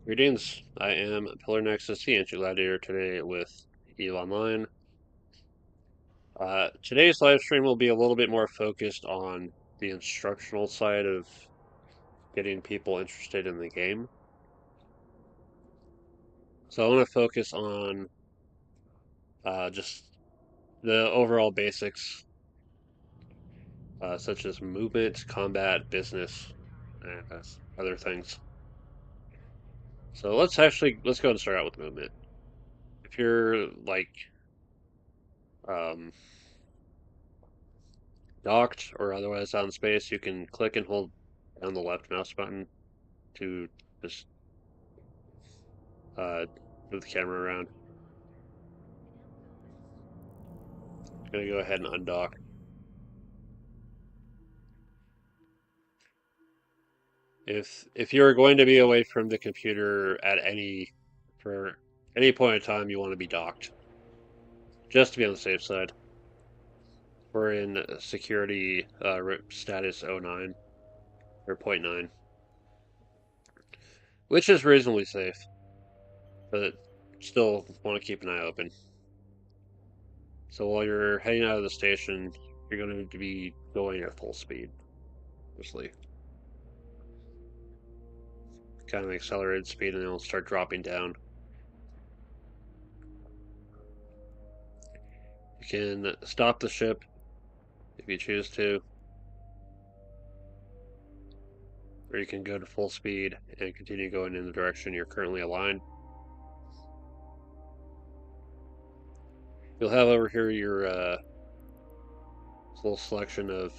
Greetings, I am Pillar Nexus, the Ancient Gladiator, today with EVE Online. Today's live stream will be a little bit more focused on the instructional side of getting people interested in the game. So I want to focus on just the overall basics, such as movement, combat, business, and other things. So let's go ahead and start out with movement. If you're like um, docked or otherwise out in space, you can click and hold down the left mouse button to just move the camera around. I'm gonna go ahead and undock. If you're going to be away from the computer for any point in time, you want to be docked, just to be on the safe side. We're in security status 09 or 0.9, which is reasonably safe, but still want to keep an eye open. So while you're heading out of the station, you're going to be going at full speed, mostly. Kind of accelerated speed, and then it'll start dropping down. You can stop the ship if you choose to, or you can go to full speed and continue going in the direction you're currently aligned. You'll have over here your little selection of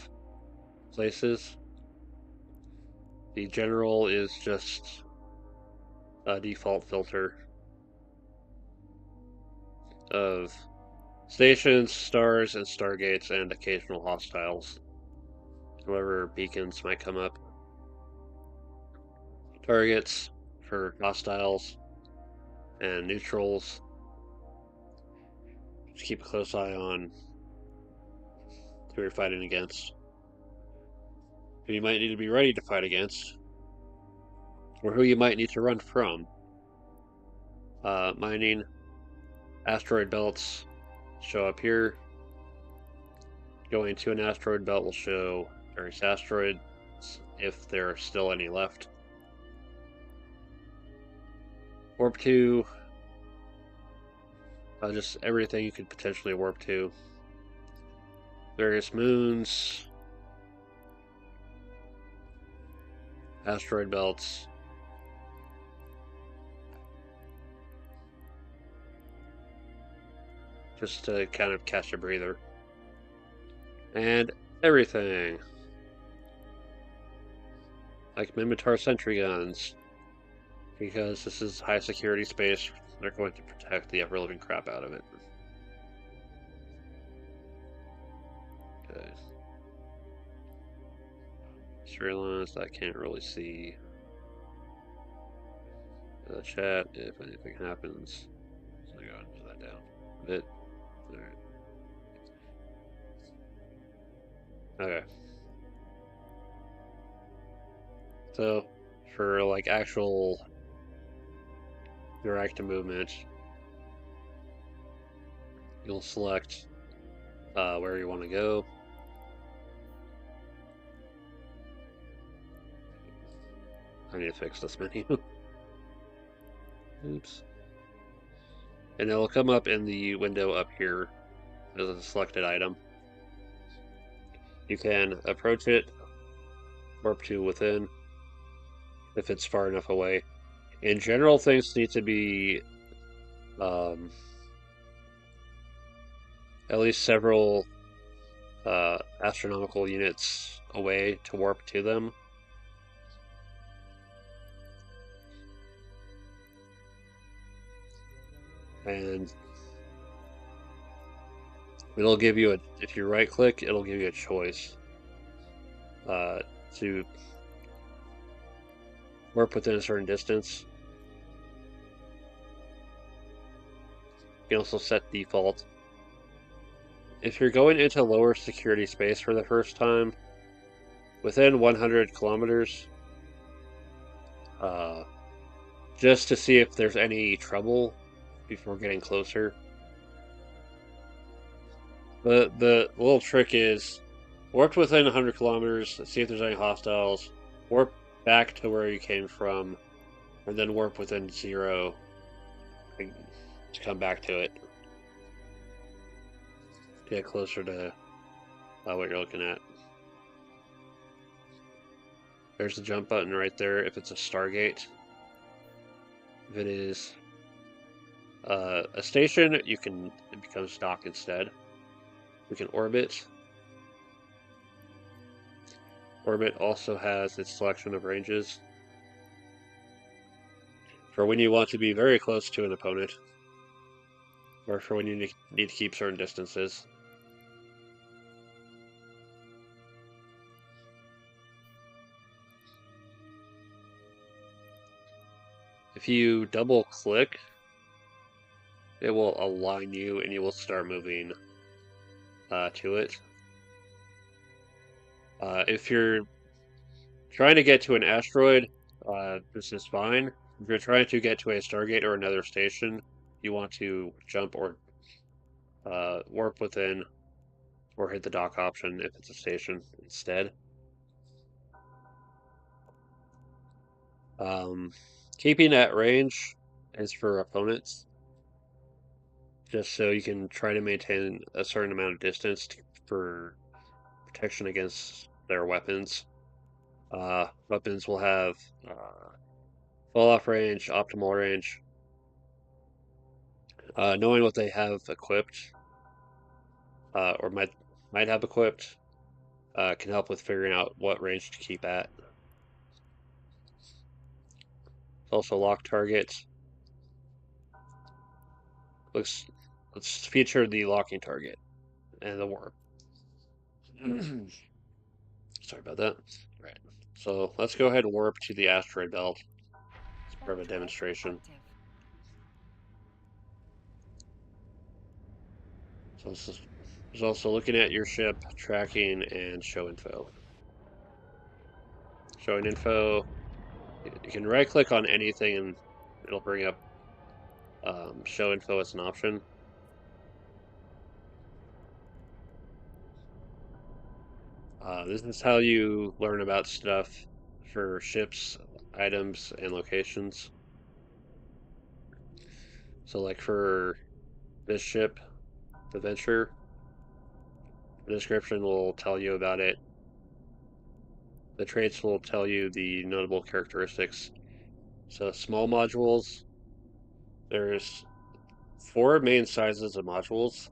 places. The general is just a default filter of stations, stars, and stargates, and occasional hostiles. Whatever beacons might come up. Targets for hostiles and neutrals. Just keep a close eye on who you're fighting against, who you might need to be ready to fight against, or who you might need to run from. Mining asteroid belts show up here. Going to an asteroid belt will show various asteroids, if there are still any left. Warp to, just everything you could potentially warp to. Various moons, asteroid belts. Just to kind of catch a breather. And everything. Like Mimitar sentry guns. Because this is high security space, they're going to protect the ever living crap out of it. Okay. Storylines that I can't really see. The chat, if anything happens. So go ahead and put that down a bit. Alright. Okay. So, for like actual direct movement, you'll select where you want to go. I need to fix this menu. Oops. And it'll come up in the window up here as a selected item. You can approach it, warp to within, if it's far enough away. In general, things need to be at least several astronomical units away to warp to them. And it'll give you if you right click, it'll give you a choice to warp within a certain distance. You can also set default. If you're going into lower security space for the first time, within 100 kilometers, just to see if there's any trouble before getting closer. But the little trick is warp within 100 kilometers, see if there's any hostiles, warp back to where you came from, and then warp within 0 to come back to it. Get closer to what you're looking at. There's the jump button right there if it's a Stargate. If it is a station, it becomes dock instead. We can orbit. Orbit also has its selection of ranges for when you want to be very close to an opponent, or for when you need to keep certain distances. If you double click, it will align you and you will start moving to it. If you're trying to get to an asteroid, this is fine. If you're trying to get to a Stargate or another station, you want to jump or warp within or hit the dock option if it's a station instead. Keeping at range is for opponents, just so you can try to maintain a certain amount of distance for protection against their weapons. Weapons will have fall off range, optimal range. Knowing what they have equipped, or might have equipped, can help with figuring out what range to keep at. Also lock targets. Let's feature the locking target and the warp. Sorry about that. Right. So let's go ahead and warp to the asteroid belt. It's part of a demonstration. So this is also looking at your ship, tracking, and show info. Showing info. You can right click on anything and it'll bring up show info as an option. This is how you learn about stuff for ships, items, and locations. So like for this ship, the Venture, the description will tell you about it. The traits will tell you the notable characteristics. So small modules, there's 4 main sizes of modules.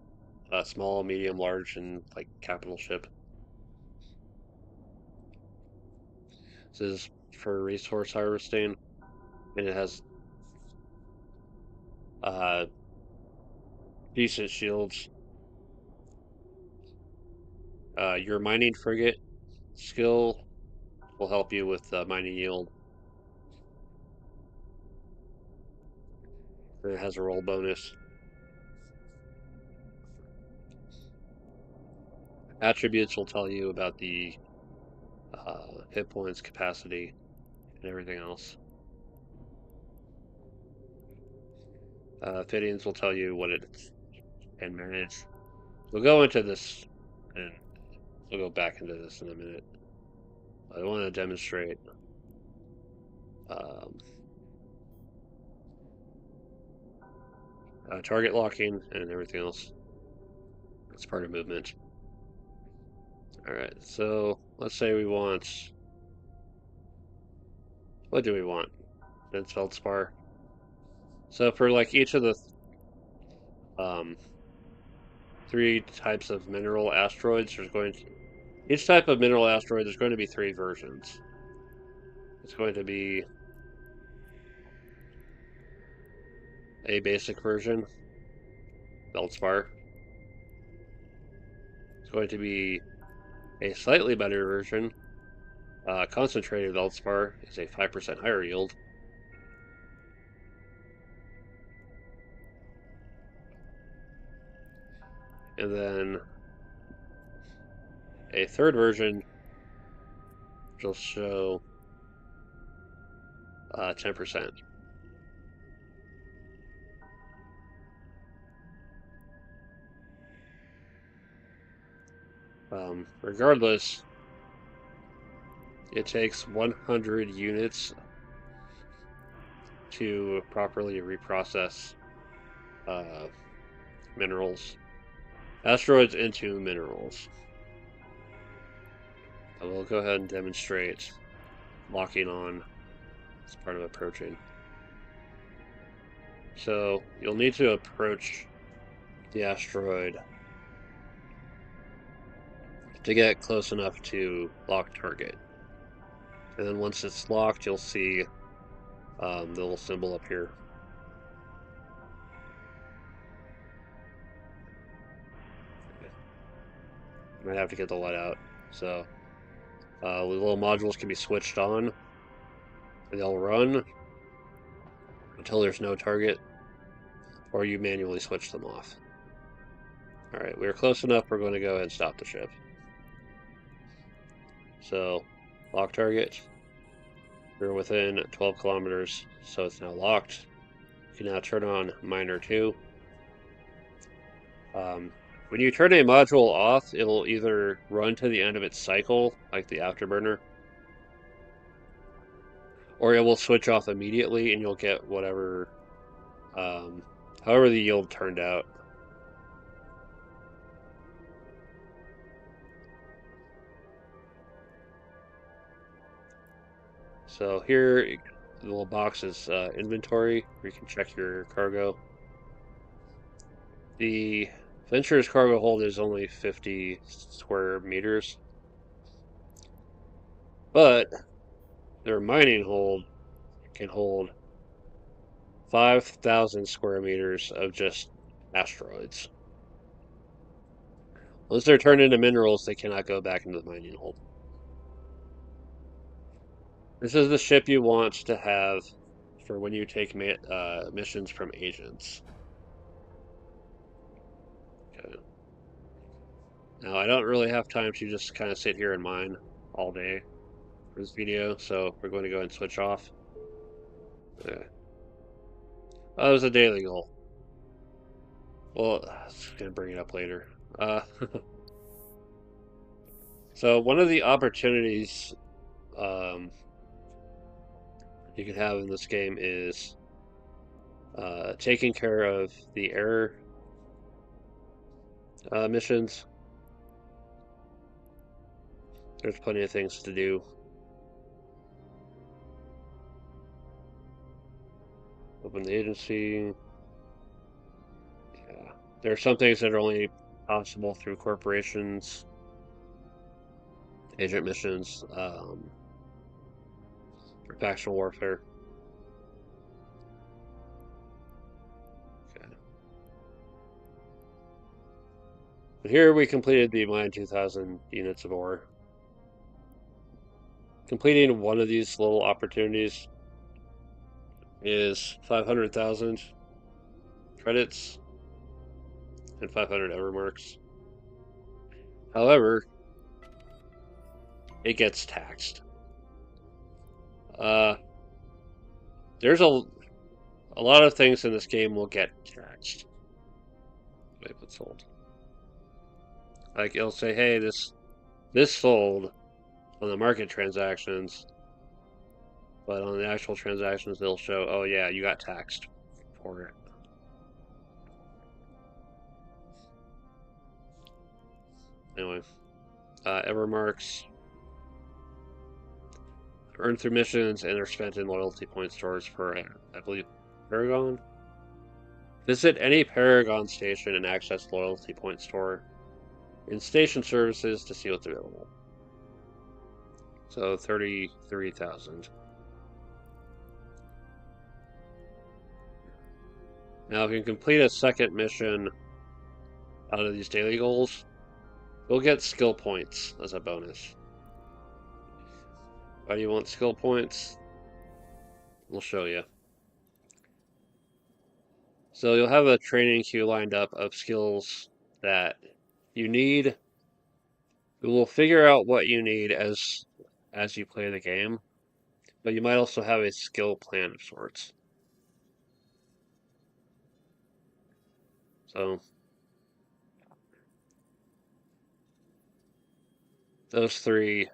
Small, medium, large, and like capital ship. This is for resource harvesting, and it has decent shields. Your mining frigate skill will help you with mining yield. And it has a roll bonus. Attributes will tell you about the hit points, capacity, and everything else. Fittings will tell you what it can manage. We'll go into this, and we'll go back into this in a minute. I want to demonstrate um, target locking and everything else. It's part of movement. Alright, so let's say we want... What do we want? Dense feldspar. So for like each of the 3 types of mineral asteroids, each type of mineral asteroid, there's going to be 3 versions. It's going to be a basic version, feldspar. It's going to be a slightly better version, concentrated feldspar is a 5% higher yield. And then a third version will show 10%. Regardless, it takes 100 units to properly reprocess uh, asteroids into minerals. I will go ahead and demonstrate locking on as part of approaching. So you'll need to approach the asteroid to get close enough to lock target. And then once it's locked, you'll see the little symbol up here. You might have to get the light out. So the little modules can be switched on, and they'll run until there's no target, or you manually switch them off. Alright, we're close enough, we're going to go ahead and stop the ship. So, lock target. We're within 12 kilometers, so it's now locked. You can now turn on Miner 2. When you turn a module off, it'll either run to the end of its cycle, like the afterburner, or it will switch off immediately and you'll get whatever, however the yield turned out. So here, the little box is inventory, where you can check your cargo. The Venture's cargo hold is only 50 square meters, but their mining hold can hold 5,000 square meters of just asteroids. Once they're turned into minerals, they cannot go back into the mining hold. This is the ship you want to have for when you take missions from agents. Okay. Now, I don't really have time to just kind of sit here and mine all day for this video, so we're going to go ahead and switch off. Okay. Oh, it was a daily goal. Well, I was going to bring it up later. So one of the opportunities you can have in this game is taking care of the error missions. There's plenty of things to do. Open the agency. Yeah. There are some things that are only possible through corporations, agent missions, for factional warfare. Okay. But here we completed the mine 2,000 units of ore. Completing one of these little opportunities is 500,000 credits and 500 ever marks. However, it gets taxed. There's a lot of things in this game will get taxed. Wait, what's sold? Like it'll say, hey, this sold on the market transactions, but on the actual transactions they'll show, oh yeah, you got taxed for it. Anyway, ever marks earned through missions and are spent in loyalty point stores for, I believe, Paragon. Visit any Paragon station and access loyalty point store in station services to see what's available. So 33,000. Now, if you can complete a second mission out of these daily goals, you'll get skill points as a bonus. Why do you want skill points? We'll show you. So you'll have a training queue lined up of skills that you need. You will figure out what you need as you play the game, but you might also have a skill plan of sorts. So those three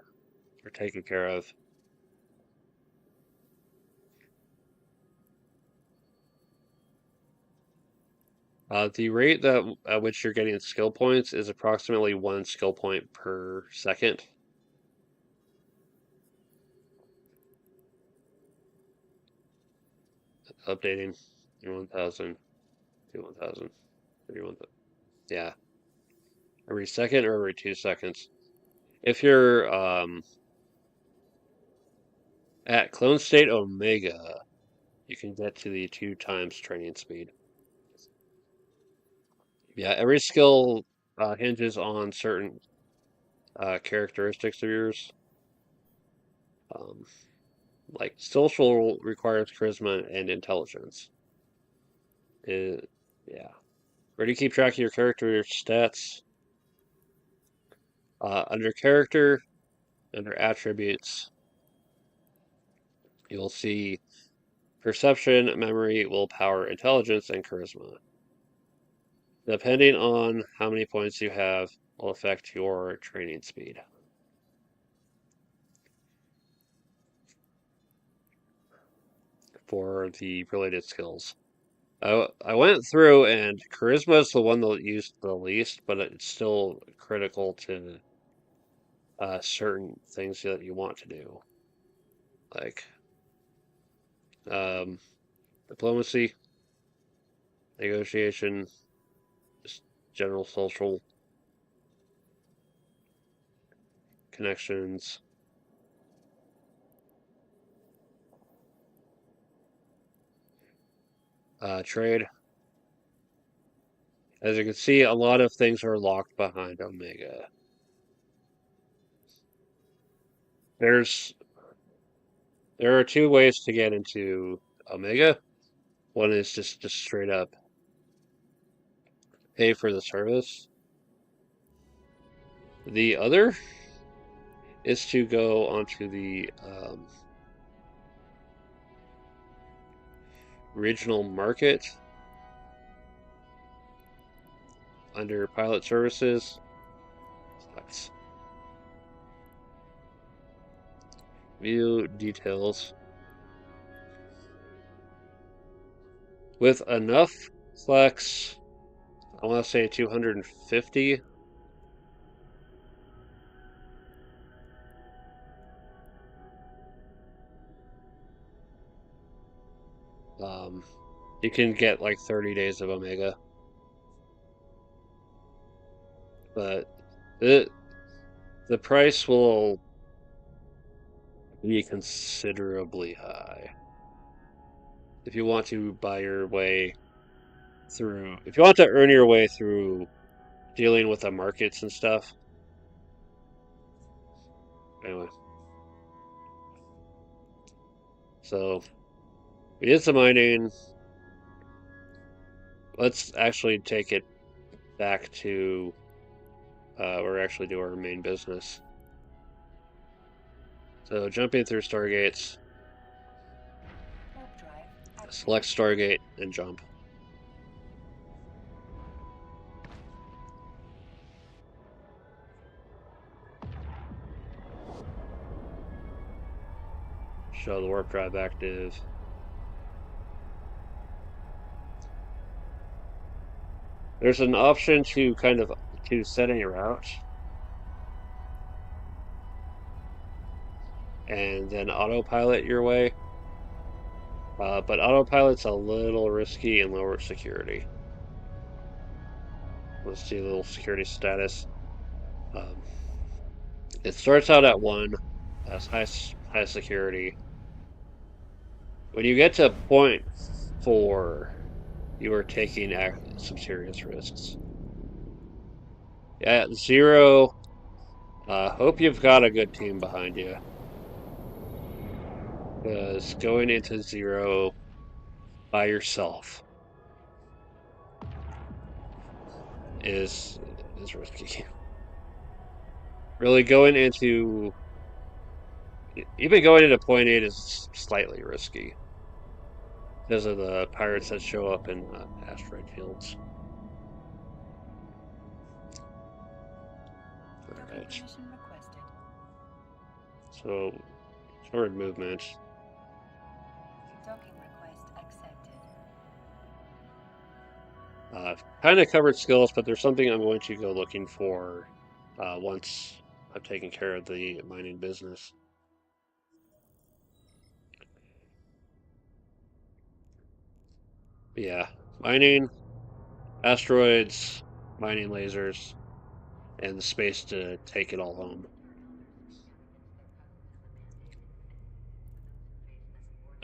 are taken care of. The rate at which you're getting skill points is approximately 1 skill point per second. Updating 1,000, 1,000, 31,000. Yeah, every second or every 2 seconds. If you're at clone state Omega, you can get to the 2 times training speed. Yeah, every skill hinges on certain characteristics of yours. Um, like social requires charisma and intelligence. Yeah. Where do you keep track of your character stats? Under character, under attributes, you'll see perception, memory, willpower, intelligence, and charisma. Depending on how many points you have, will affect your training speed. For the related skills. I went through and charisma is the one that used the least, but it's still critical to certain things that you want to do, like um, diplomacy, negotiation, just general social connections, trade. As you can see, a lot of things are locked behind Omega. There's there are two ways to get into Omega. One is just straight up pay for the service. The other is to go onto the regional market under pilot services. Let's view details. With enough flex, I want to say 250. You can get like 30 days of Omega, but the price will be considerably high if you want to buy your way through. If you want to earn your way through dealing with the markets and stuff. Anyway, so we did some mining. Let's actually take it back to where actually do our main business. So jumping through stargates, select stargate and jump. Show the warp drive active. There's an option to set any route and then autopilot your way. But autopilot's a little risky and lower security. Let's see a little security status. It starts out at 1 as high security. When you get to point 4, you are taking some serious risks. At 0, hope you've got a good team behind you. Because going into 0 by yourself is risky. Really even going into point 8 is slightly risky because of the pirates that show up in asteroid fields. Alright. So forward movement. Docking request accepted. Kind of covered skills, but there's something I'm going to go looking for once I've taken care of the mining business. Yeah, mining, asteroids, mining lasers, and the space to take it all home.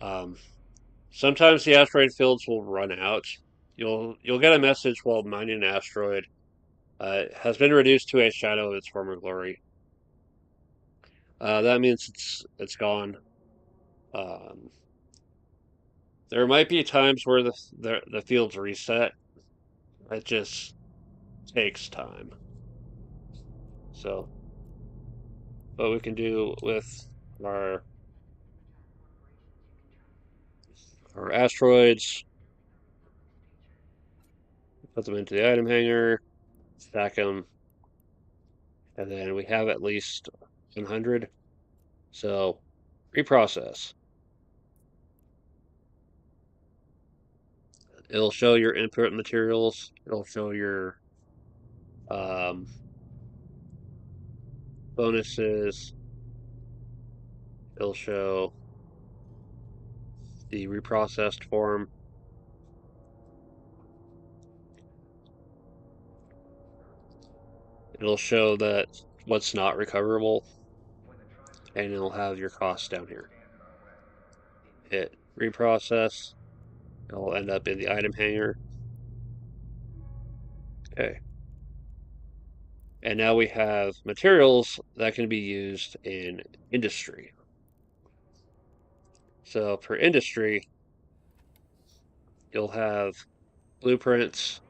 Um, Sometimes the asteroid fields will run out. You'll get a message while mining an asteroid. Has been reduced to a shadow of its former glory. That means it's gone. Um, there might be times where the fields reset. It just takes time. So what we can do with our our asteroids, put them into the item hanger, stack them, and then we have at least 100. So reprocess. It'll show your input materials. It'll show your um, bonuses. It'll show the reprocessed form. It'll show that what's not recoverable, and it'll have your costs down here. Hit reprocess. It'll end up in the item hanger. Okay. And now we have materials that can be used in industry. So for industry, you'll have blueprints.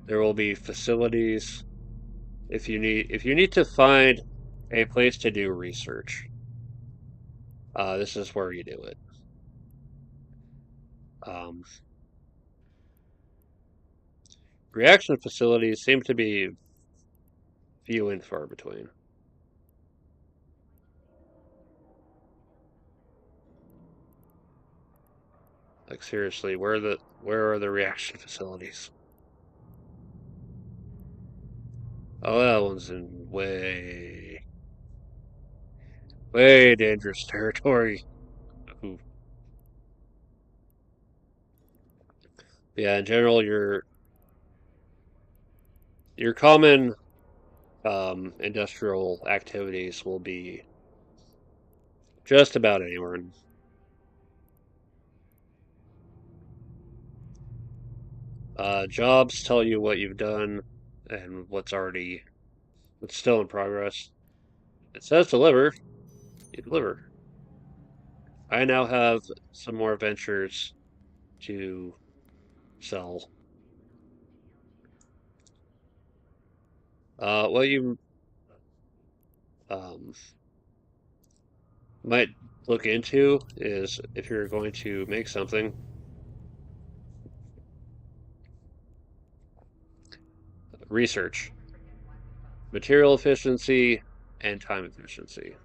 There will be facilities. If you need to find a place to do research, this is where you do it. Um, Reaction facilities seem to be few and far between. Like seriously, where are the reaction facilities? Oh, that one's in way dangerous territory. Ooh. Yeah, in general, your common industrial activities will be just about anywhere. Jobs tell you what you've done and what's still in progress. It says deliver, you deliver. I now have some more ventures to sell. What you um, might look into is if you're going to make something, research, material efficiency, and time efficiency.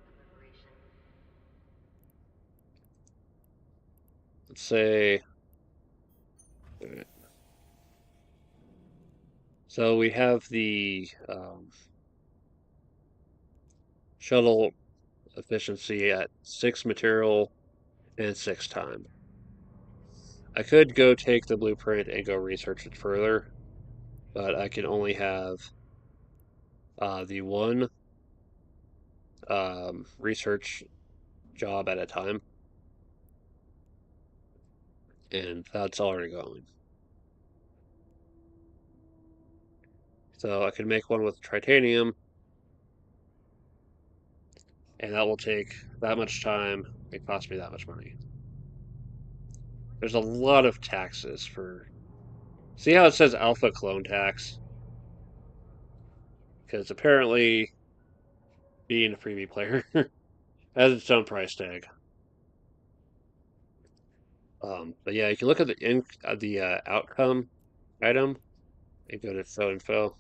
Let's say, so we have the shuttle efficiency at 6 material and 6 time. I could go take the blueprint and go research it further, but I can only have the one research job at a time, and that's already going. So I can make one with titanium, and that will take that much time. It costs me that much money. There's a lot of taxes for. See how it says alpha clone tax? Because apparently, being a freebie player has its own price tag. But yeah, you can look at the outcome item. and go to show info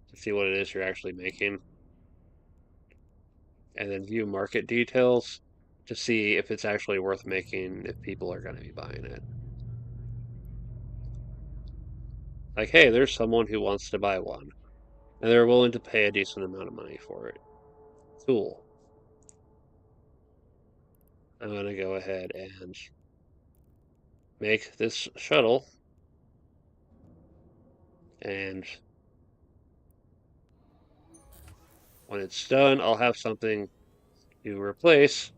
to see what it is you're actually making, and then view market details to see if it's actually worth making, if people are going to be buying it. Like, hey, there's someone who wants to buy one, and they're willing to pay a decent amount of money for it. Cool. I'm going to go ahead and make this shuttle, and when it's done, I'll have something to replace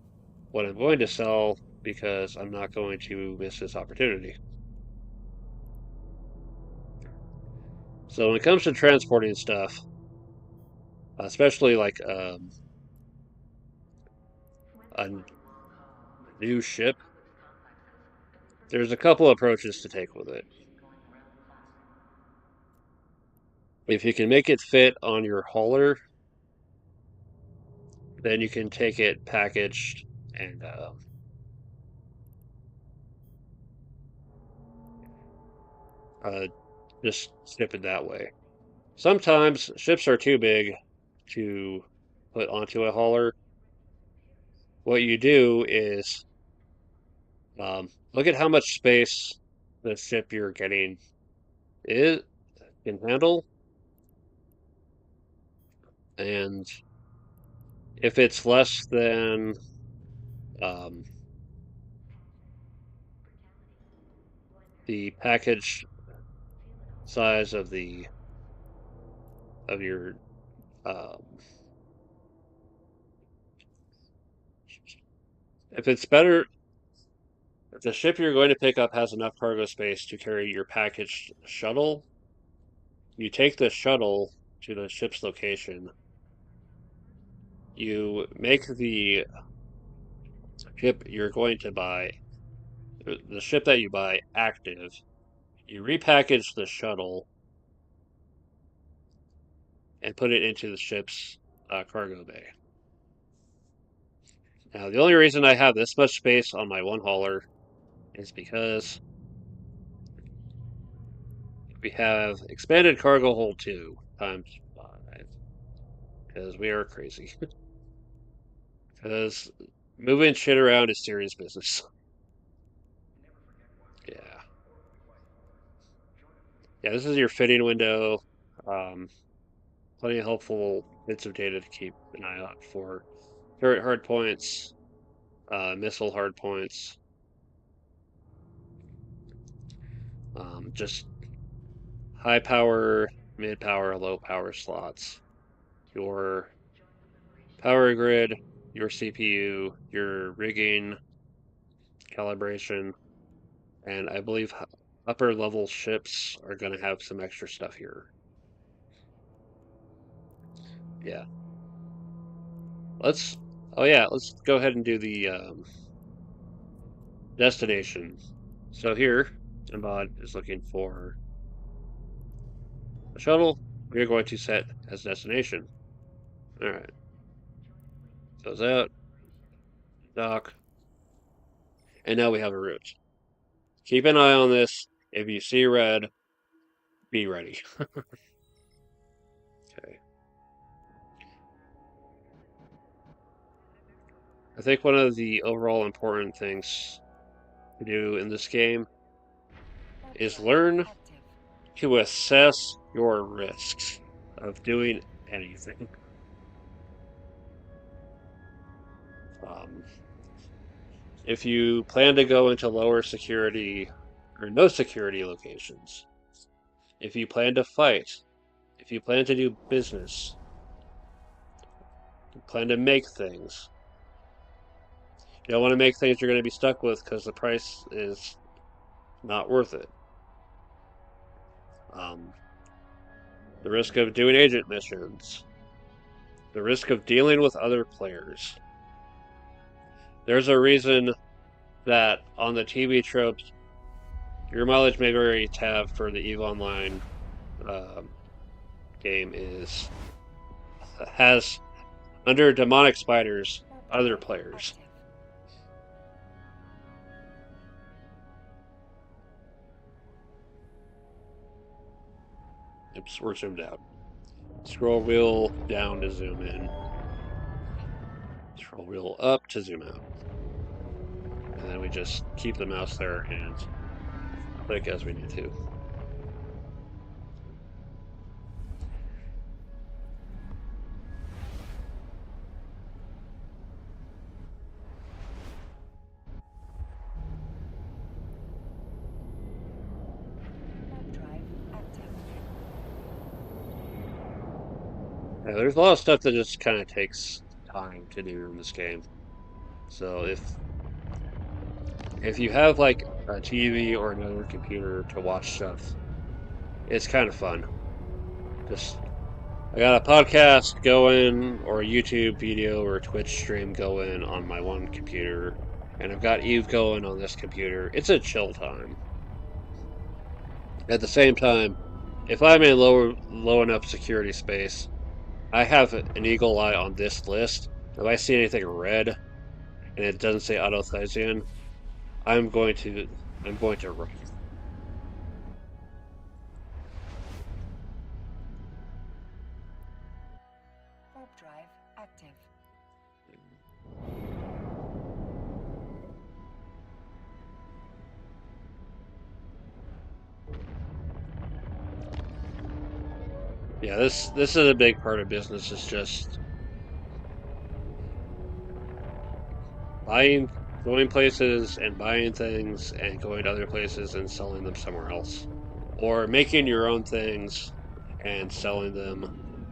what I'm going to sell because I'm not going to miss this opportunity. So when it comes to transporting stuff, especially like a new ship, there's a couple approaches to take with it. If you can make it fit on your hauler, then you can take it packaged and uh, just ship it that way. Sometimes ships are too big to put onto a hauler. What you do is look at how much space the ship you're getting is can handle, and if it's less than um, the package size of the of your um, if it's better, if the ship you're going to pick up has enough cargo space to carry your packaged shuttle, you take the shuttle to the ship's location. You make the ship you're going to buy, the ship that you buy, active. You repackage the shuttle and put it into the ship's cargo bay. Now, the only reason I have this much space on my one hauler is because we have expanded cargo hold 2 times 5 because we are crazy. Because moving shit around is serious business. Yeah. Yeah, this is your fitting window. Um, Plenty of helpful bits of data to keep an eye out for turret hard points, missile hard points, just high power, mid power, low power slots, your power grid, your CPU, your rigging, calibration, and I believe upper level ships are going to have some extra stuff here. Yeah. Let's, oh yeah, let's go ahead and do the destination. So here, Embod is looking for a shuttle. We're going to set as destination. All right. Goes out, dock, and now we have a route. Keep an eye on this. If you see red, be ready. Okay. I think one of the overall important things to do in this game is learn to assess your risks of doing anything. Um, if you plan to go into lower security or no security locations, if you plan to fight, if you plan to do business, you plan to make things, you don't want to make things you're going to be stuck with because the price is not worth it. Um, the risk of doing agent missions, the risk of dealing with other players. There's a reason that on the TV tropes, your mileage may vary tab for the EVE Online um, game has under demonic spiders other players. Oops, we're zoomed out. Scroll wheel down to zoom in. Scroll wheel up to zoom out. And then we just keep the mouse there and click as we need to. Yeah, there's a lot of stuff that just kind of takes time to do in this game. So if you have like a TV or another computer to watch stuff, it's kind of fun. Just I got a podcast going or a YouTube video or a Twitch stream going on my one computer, and I've got Eve going on this computer. It's a chill time. At the same time, if I'm in low enough security space, I have an eagle eye on this list. If I see anything red and it doesn't say auto I'm going to I'm going to run. Warp drive active. Yeah, this is a big part of business. Is just buying, going places and buying things, and going to other places and selling them somewhere else, or making your own things and selling them,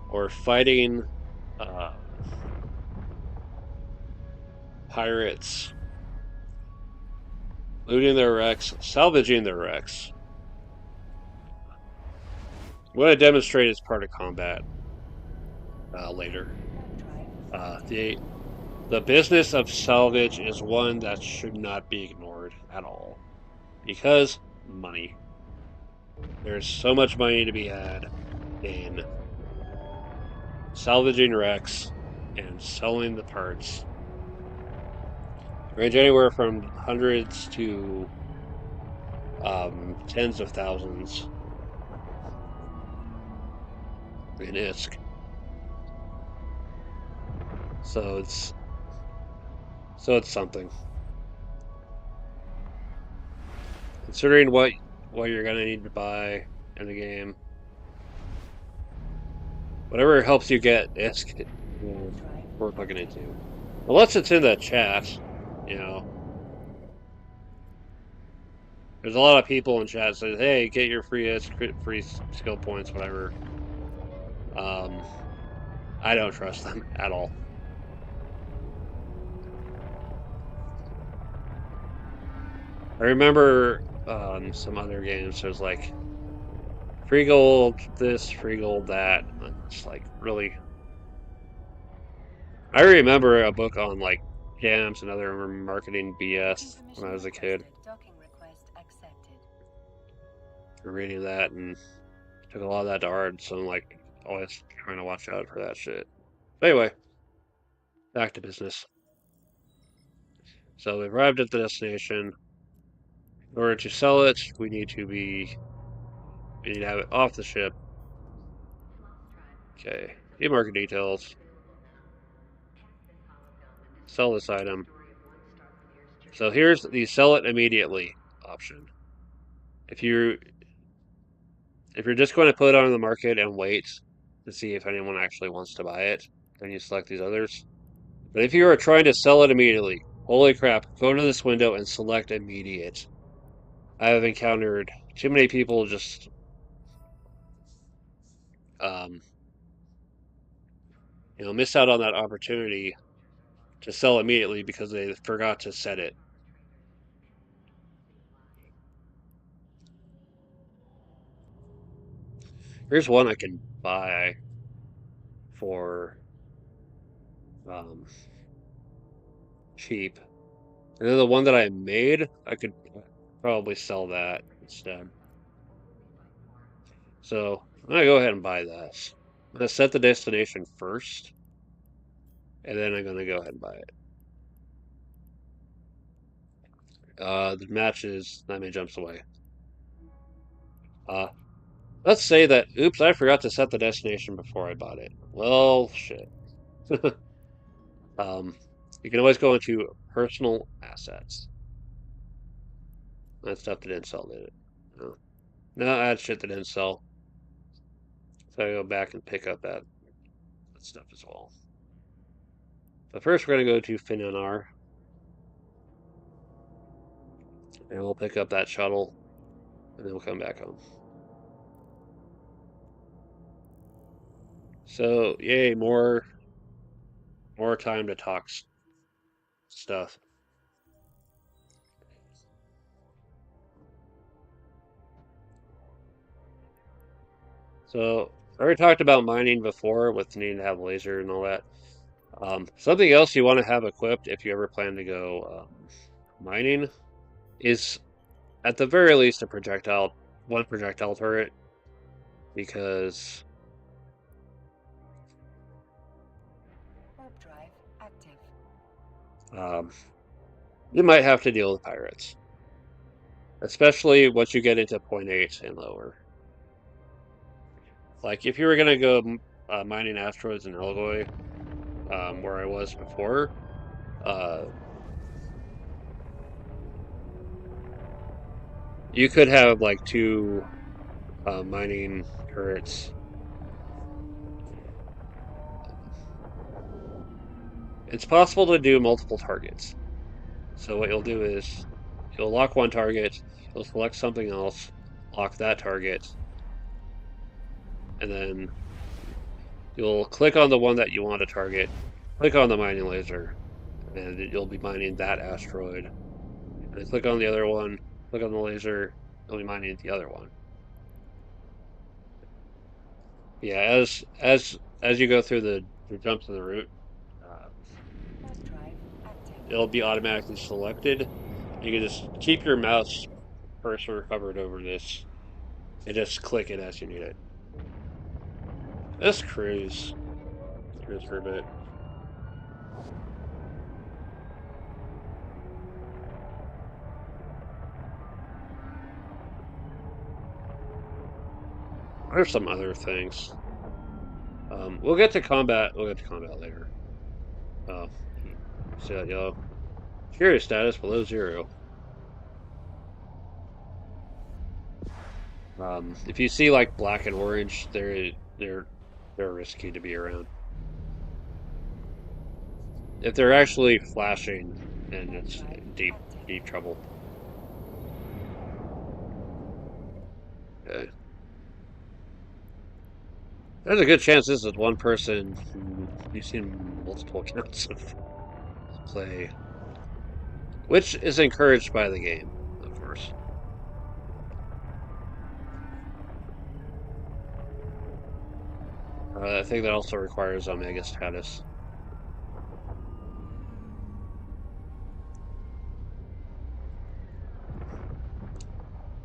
or fighting uh, pirates, looting their wrecks, salvaging their wrecks. I'm going to demonstrate as part of combat later. The business of salvage is one that should not be ignored at all, because money. There's so much money to be had in salvaging wrecks and selling the parts. Range anywhere from hundreds to tens of thousands in ISK. So it's something. Considering what you're gonna need to buy in the game, whatever helps you get ISK, worth looking into. Unless it's in the chat, you know. There's a lot of people in chat saying, "Hey, get your free ISK, free skill points, whatever." Um, I don't trust them at all. I remember some other games. There's like free gold this, free gold that. It's like really. I remember a book on like scams and other marketing BS when I was a kid. Docking request accepted. Reading that and took a lot of that to heart. So I'm like always trying to watch out for that shit. But anyway, back to business. So we've arrived at the destination. In order to sell it, we need to have it off the ship. Okay, view market details. Sell this item. So here's the sell it immediately option. If you're just going to put it on the market and wait to see if anyone actually wants to buy it, then you select these others. But if you are trying to sell it immediately, holy crap, go to this window and select immediate. I have encountered too many people just um, miss out on that opportunity to sell immediately because they forgot to set it. Here's one I can buy for um, cheap. And then the one that I made, I could probably sell that instead. So I'm gonna go ahead and buy this. I'm gonna set the destination first, and then I'm gonna go ahead and buy it. The match is, that man jumps away. Let's say that, oops, I forgot to set the destination before I bought it. Well, shit. Um, you can always go into personal assets. That stuff that didn't sell, did it? No. No, that shit that didn't sell. So I go back and pick up that stuff as well. But first, we're going to go to Fininar, and we'll pick up that shuttle, and then we'll come back home. So, yay, more time to talk stuff. So, I already talked about mining before with needing to have laser and all that. Something else you want to have equipped if you ever plan to go mining is at the very least one projectile turret, because Warp drive active. um, you might have to deal with pirates, especially once you get into point 8 and lower. Like if you were gonna go mining asteroids in Elgoi, where I was before, uh, you could have like two mining turrets. It's possible to do multiple targets. So what you'll do is you'll lock one target, you'll select something else, lock that target, and then you'll click on the one that you want to target, click on the mining laser, and you'll be mining that asteroid. And then click on the other one, click on the laser, you'll be mining the other one. Yeah, as you go through the jumps in the route, uh, Warp drive active. it'll be automatically selected. You can just keep your mouse cursor hovered over this and just click it as you need it. Let's cruise for a bit. There's some other things. We'll get to combat. We'll get to combat later. Oh, see that yellow? Curious status below 0. If you see like black and orange, they're risky to be around. If they're actually flashing, then Warp it's drive active. deep trouble. Okay. There's a good chance this is one person who you've seen multiple accounts of play, which is encouraged by the game, of course. I think that also requires Omega status.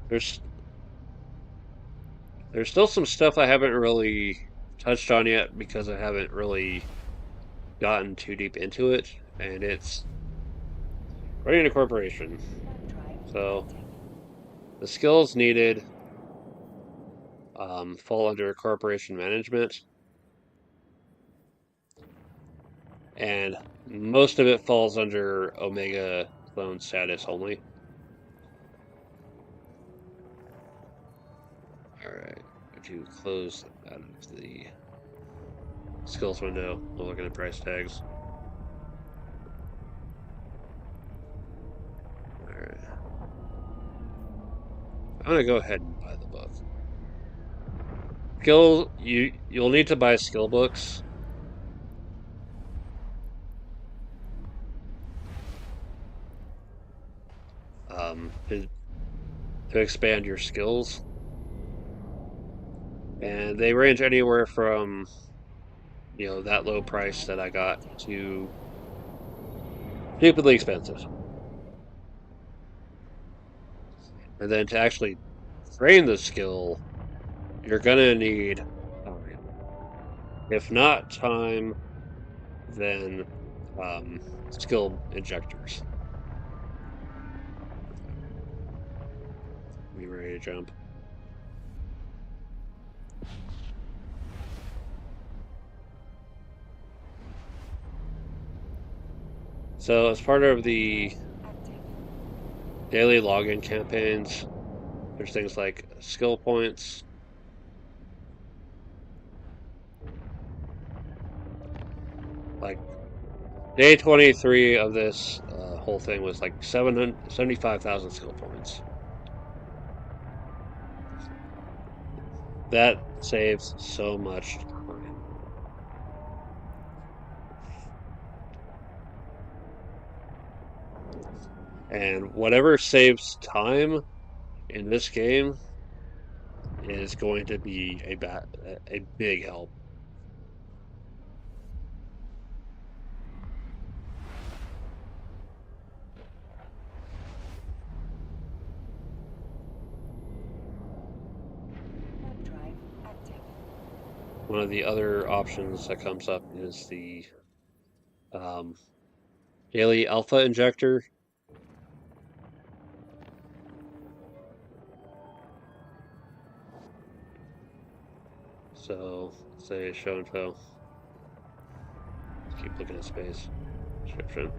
There's there's still some stuff I haven't really touched on yet because I haven't really gotten too deep into it, and it's running a corporation. Warp drive So active. the skills needed fall under corporation management, and most of it falls under Omega clone status only. All right, to close out of the skills window, we're looking at price tags. All right, I'm gonna go ahead and buy the book. You'll need to buy skill books. To expand your skills, and they range anywhere from that low Warp price drive that I got active. to stupidly expensive. And then to actually train the skill, you're gonna need time. If not time, then skill injectors. Be ready to jump. So as part of Warp the drive active. daily login campaigns, there's things like skill points. Like day 23 of this whole thing was like 775,000 skill points. That saves so much time. And whatever saves time in this game is going to be a big help. Warp drive active. One of the other options that comes up is the um, daily alpha injector. So say show info. Keep looking at space. Description.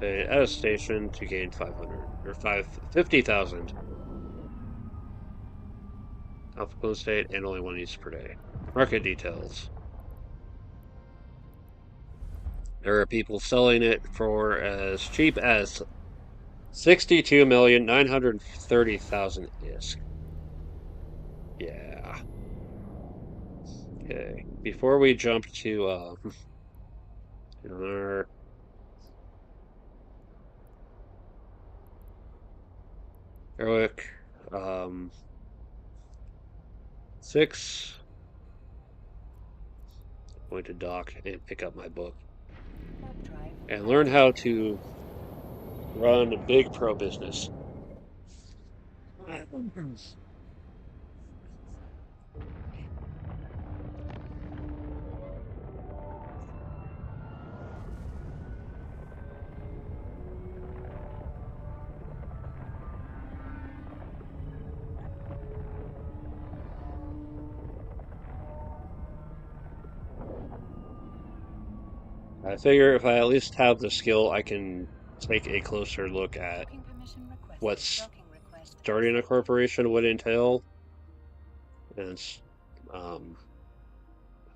Say at a station to gain 500 or 50,000 alpha clone state and only one use per day. Market details. There are people selling it for as cheap as 62,930,000 ISK. Yeah. Okay. Before we jump to our heroic 6, I'm going to dock and pick up my book Warp drive and learn active. how to run a big pro business. I figure if I at least have the skill, I can take a closer look at Docking permission requested. what Docking request starting a accepted. corporation would entail, and um,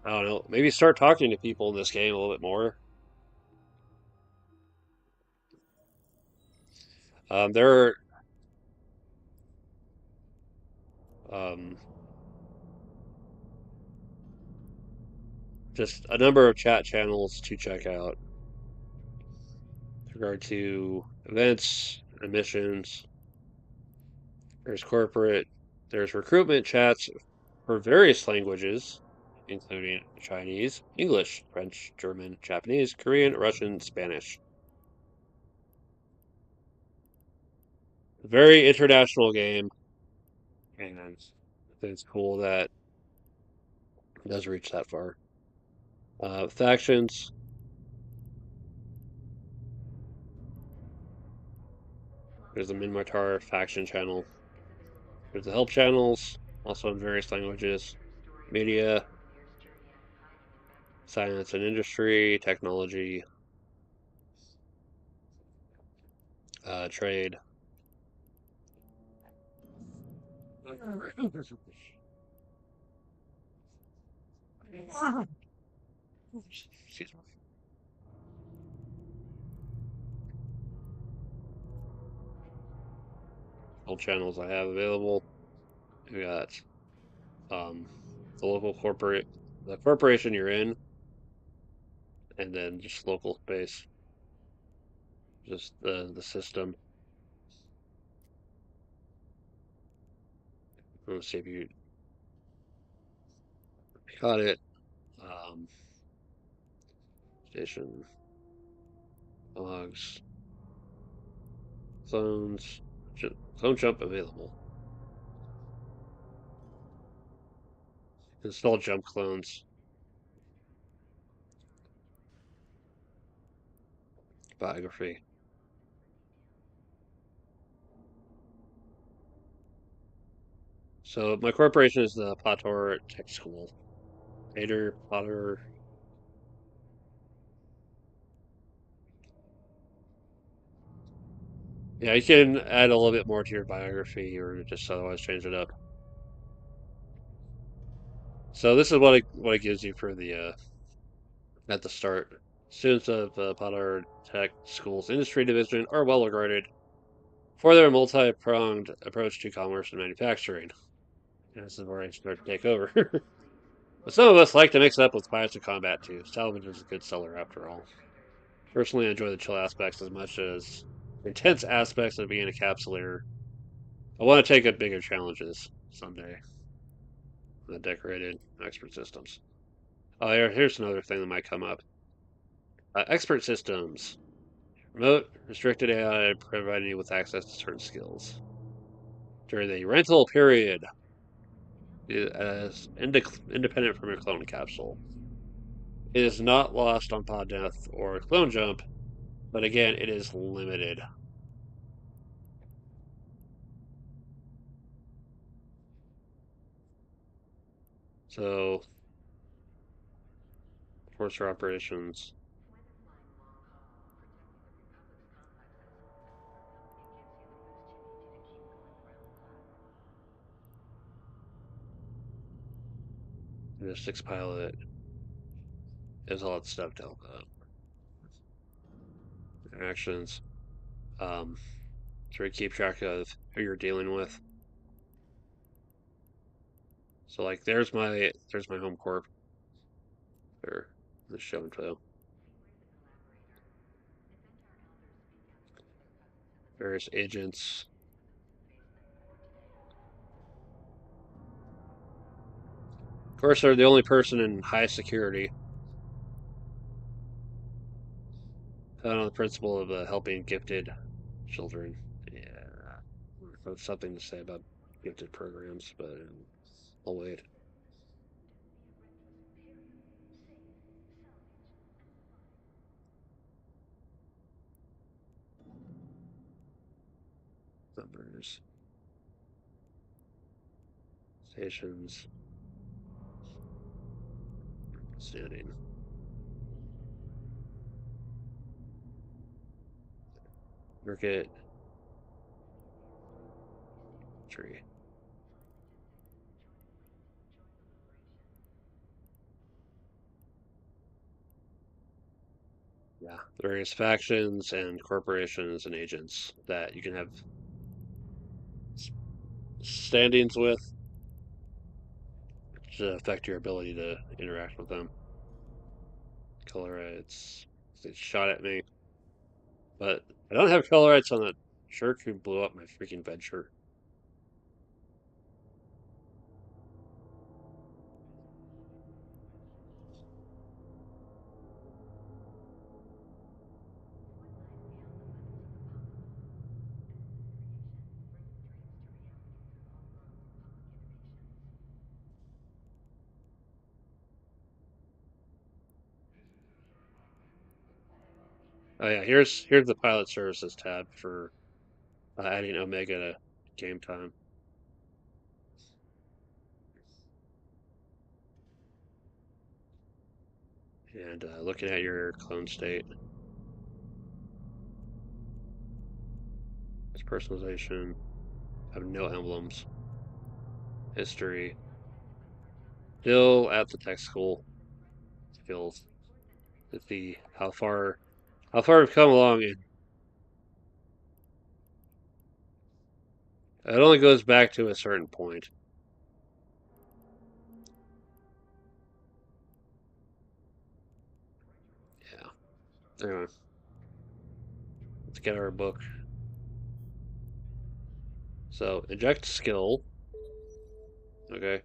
I don't know, maybe start talking to people in this game a little bit more. There are just a number of chat channels to check out with regard to events, admissions. There's corporate, there's recruitment chats for various languages, including Chinese, English, French, German, Japanese, Korean, Russian, Spanish. Very international game, and it's cool that it does reach that far. Factions, there's the Minmatar faction channel. There's the help channels, also in various languages. Media, science and industry, technology, trade. Excuse me. All channels I have available. We got um, the local corporate, the corporation you're in, and then just local space, just the system. Let's see if you got it. Um, station logs, clones, clone jump available. Install jump clones. Biography. So my corporation is the Pator Tech School. Pater, Potter, Yeah, you can add a little bit more to your biography or just otherwise change it up. So this is what it gives you for the at the start. Students of Potter Tech School's industry division are well regarded for their multi-pronged approach to commerce and manufacturing. And this is where I start to take over. But some of us like to mix it up with pilots of combat too. Salvage is a good seller after all. Personally, I enjoy the chill aspects as much as intense aspects of being a capsulator. I want to take up bigger challenges someday. The decorated expert systems. Oh, here's another thing that might come up. Expert systems. Remote restricted AI providing you with access to certain skills. During the rental period, as independent from your clone capsule. It is not lost on pod death or clone jump, but again, it is limited. So, force your operations. Logistics pilot is all that stuff to help out. Actions. Um, to keep track of who you're dealing with. So like there's my home corp or the show and tell. Various agents. Of course, they're the only person in high security. Found on the principle of helping gifted children. Yeah, that's something to say about gifted programs, but I'll wait. Numbers, stations, standing, market, tree. Yeah, various factions and corporations and agents that you can have standings with to affect your ability to interact with them. Color rights. They shot at me, but I don't have color rights on that jerk who blew up my freaking bed shirt. Oh yeah, here's the pilot services tab for adding Omega to game time and looking at your clone state. It's personalization. Have no emblems. History. Still at the tech school. Skills. Let's see how far we've come along. It only goes back to a certain point. Yeah. Anyway, let's get our book. So inject skill. Okay.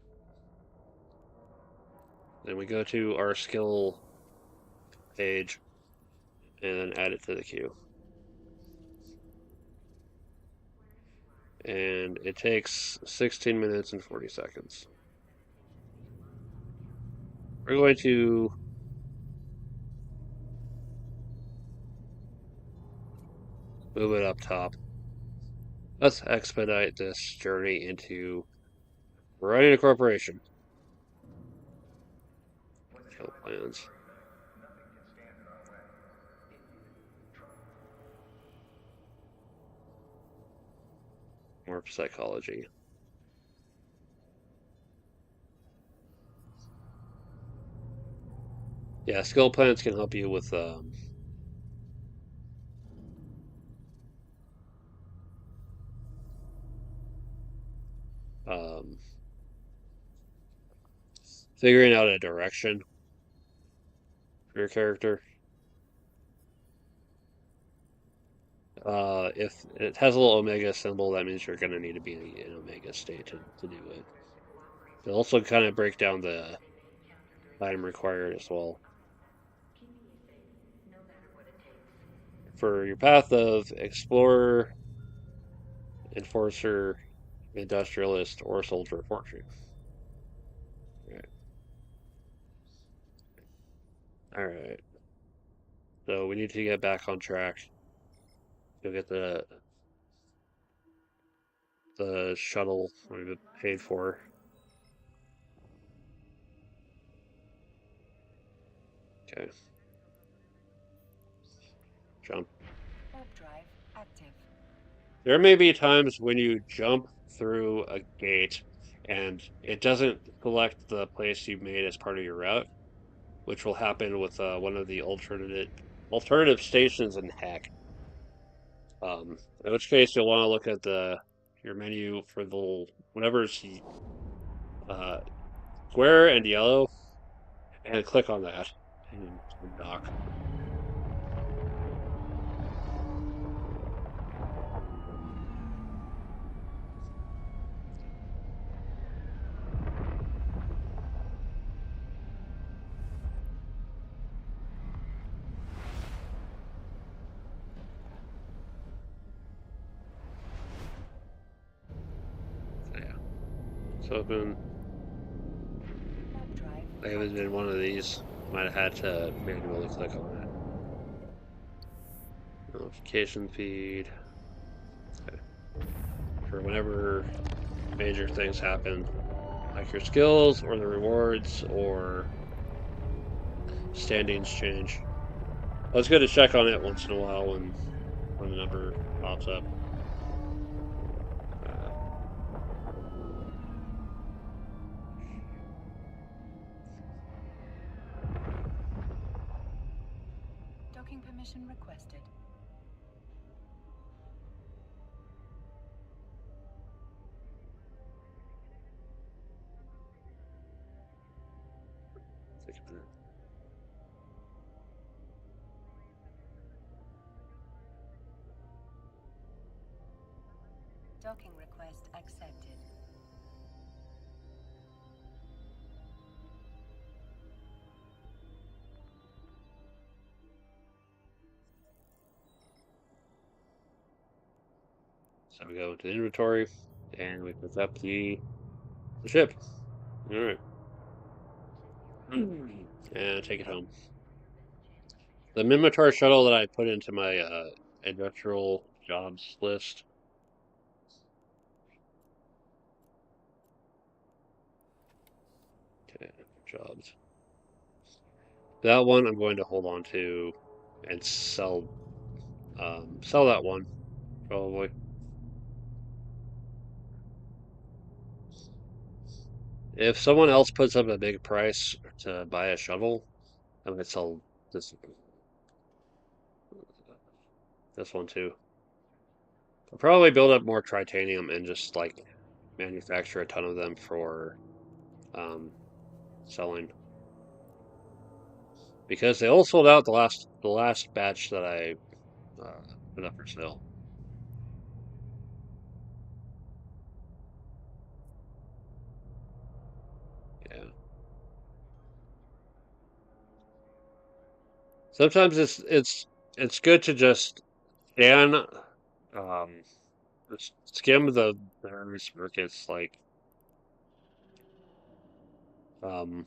Then we go to our skill page and then add it to the queue. And it takes 16 minutes and 40 seconds. We're going to move it up top. Let's expedite this journey into running a corporation. Kill plans. more psychology. Yeah, skill plans can help you with um, figuring out a direction for your character. If it has a little omega symbol, that means you're going to need to be in omega state to do it. It'll also kind of break down the item required as well. For your path of explorer, enforcer, industrialist, or soldier of fortune. Right. All right. So we need to get back on track. Go get the shuttle we've paid for. Okay. Jump. Warp drive active. There may be times when you jump through a gate and it doesn't select the place you made as part of your route, which will happen with one of the alternative stations in Hack. In which case you'll want to look at the your menu for the whatever's uh, square and yellow, and click on that and dock. So, yeah, it's open. Warp drive I haven't active. been one of these. Might have had to manually click on it. Notification feed. Okay. For whenever major things happen, like your skills or the rewards or standings change. Well, it's good to check on it once in a while when the number pops up. Uh, Docking permission requested. take a minute. Docking request accepted. So we go to inventory and we pick up the ship. All right, and take it home. The Mimitar shuttle that I put into my industrial jobs list. Okay, jobs. That one I'm going to hold on to and sell that one probably. If someone else puts up a big price to buy a shuttle, I'm gonna sell this this one too. I'll probably build up more titanium and just like manufacture a ton of them for um, selling because they all sold out the last batch that I uh, put up for sale. Yeah. Sometimes it's good to just scan just skim the earnest markets like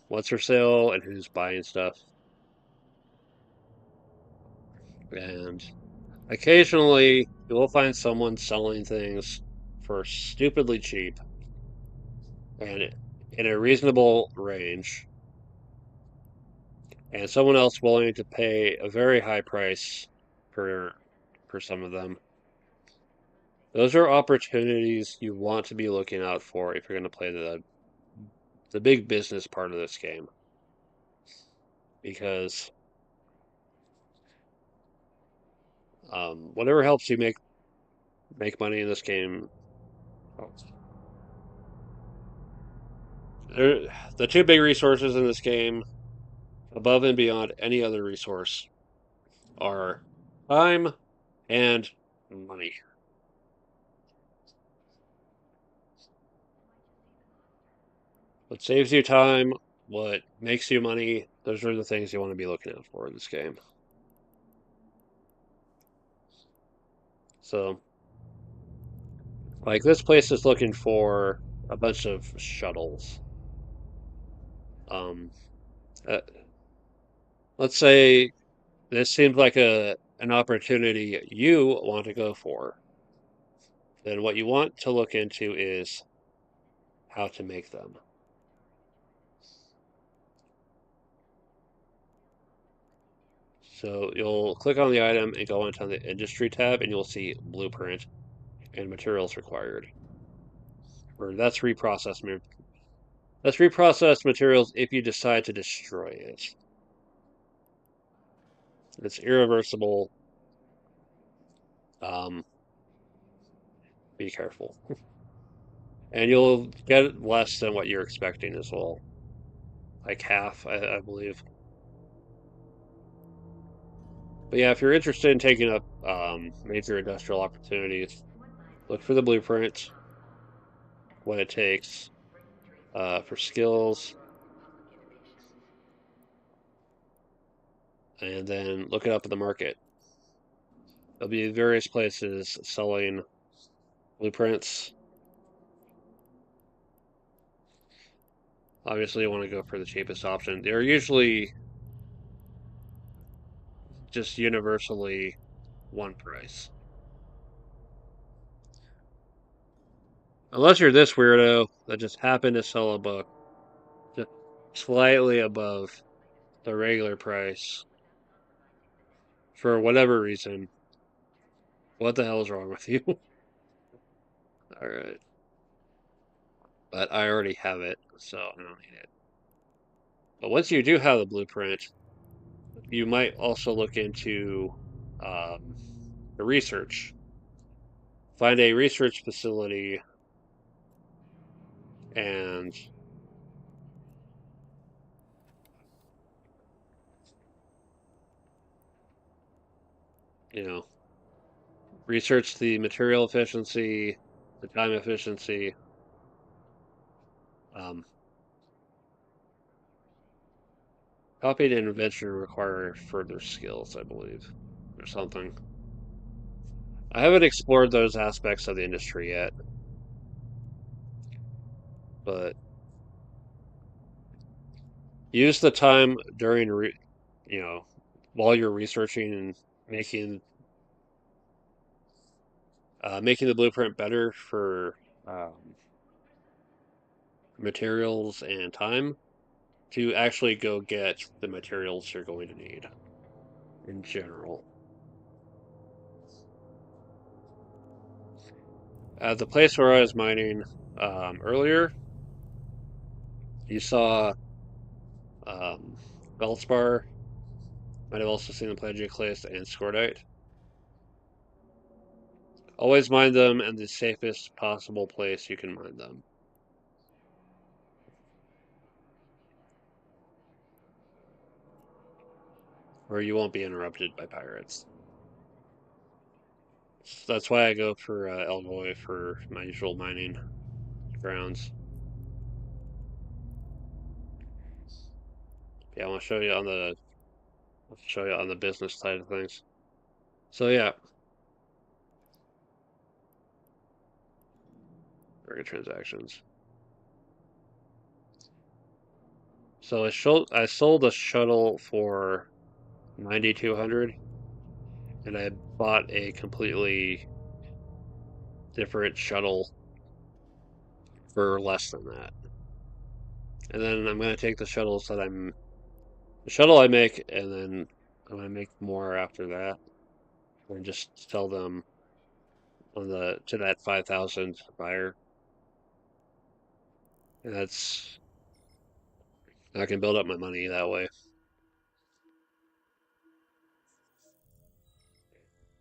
what's for sale and who's buying stuff. And occasionally you will find someone selling things for stupidly cheap and in a reasonable range, and someone else willing to pay a very high price for some of them. Those are opportunities you want to be looking out for if you're going to play the big business part of this game, because whatever helps you make money in this game. There, the two big resources in this game, above and beyond any other resource, are time and money. What saves you time, what makes you money, those are the things you want to be looking out for in this game. So, like, this place is looking for a bunch of shuttles. Um, uh, let's say this seems like a an opportunity you want to go for. Then what you want to look into is how to make them. So you'll click on the item and go into the industry tab, and you'll see blueprint and materials required. Or that's reprocessed materials if you decide to destroy it. It's irreversible. Um, be careful. And you'll get less than what you're expecting as well. Like half, I believe. But yeah, if you're interested in taking up major industrial opportunities, look for the blueprint, what it takes for skills, and then look it up in the market. There'll be various places selling blueprints. Obviously, you want to go for the cheapest option. They're usually just universally one price. Unless you're this weirdo that just happened to sell a book just slightly above the regular price for whatever reason. What the hell is wrong with you? All right. But I already have it, so I don't need it. But once you do have the blueprint, you might also look into um, the research. Find a research facility and you know research the material efficiency, the time efficiency. Um, Copy and invention require further skills, I believe, or something. I haven't explored those aspects of the industry yet, but use the time during, you know, while you're researching and making making the blueprint better for materials and time to actually go get the materials you're going to need in general. At the place where I was mining earlier, you saw um, Feldspar. Might have also seen the plagioclase and scordite. Always mine them in the safest possible place you can mine them, or you won't be interrupted by pirates. That's why I go for Elroy for my usual mining grounds. Yeah, I want to show you on the business side of things. So yeah, target transactions. So I sold a shuttle for 9,200, and I bought a completely different shuttle for less than that. And then I'm gonna take the shuttle I make, and then I'm gonna make more after that, and just sell them on the to that 5,000 buyer. And that's I can build up my money that way.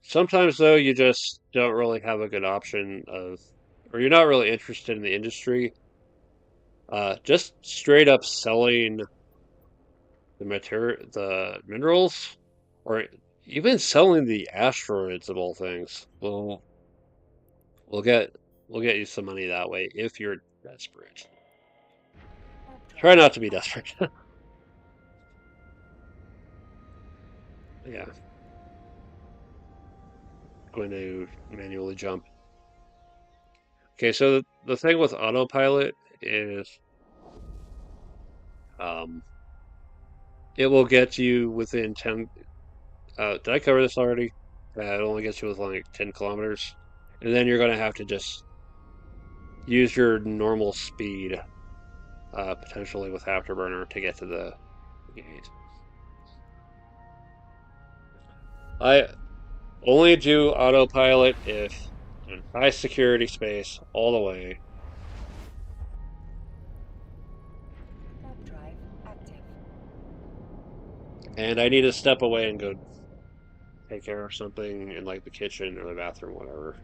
Sometimes though, you just don't really have a good option of, or you're not really interested in the industry. Just straight up selling the minerals, or even selling the asteroids of all things. We'll get we'll get you some money that way if you're desperate. Warp Try drive not to be active. desperate. Yeah, going to manually jump. Okay, so the thing with autopilot is um, it will get you within 10. Did I cover this already? It only gets you within like 10 kilometers. And then you're going to have to just use your normal speed, potentially with Afterburner, to get to the gate. I only do autopilot if in high security space all the way, Warp drive active. and I need to step away and go take care of something in like the kitchen or the bathroom, whatever.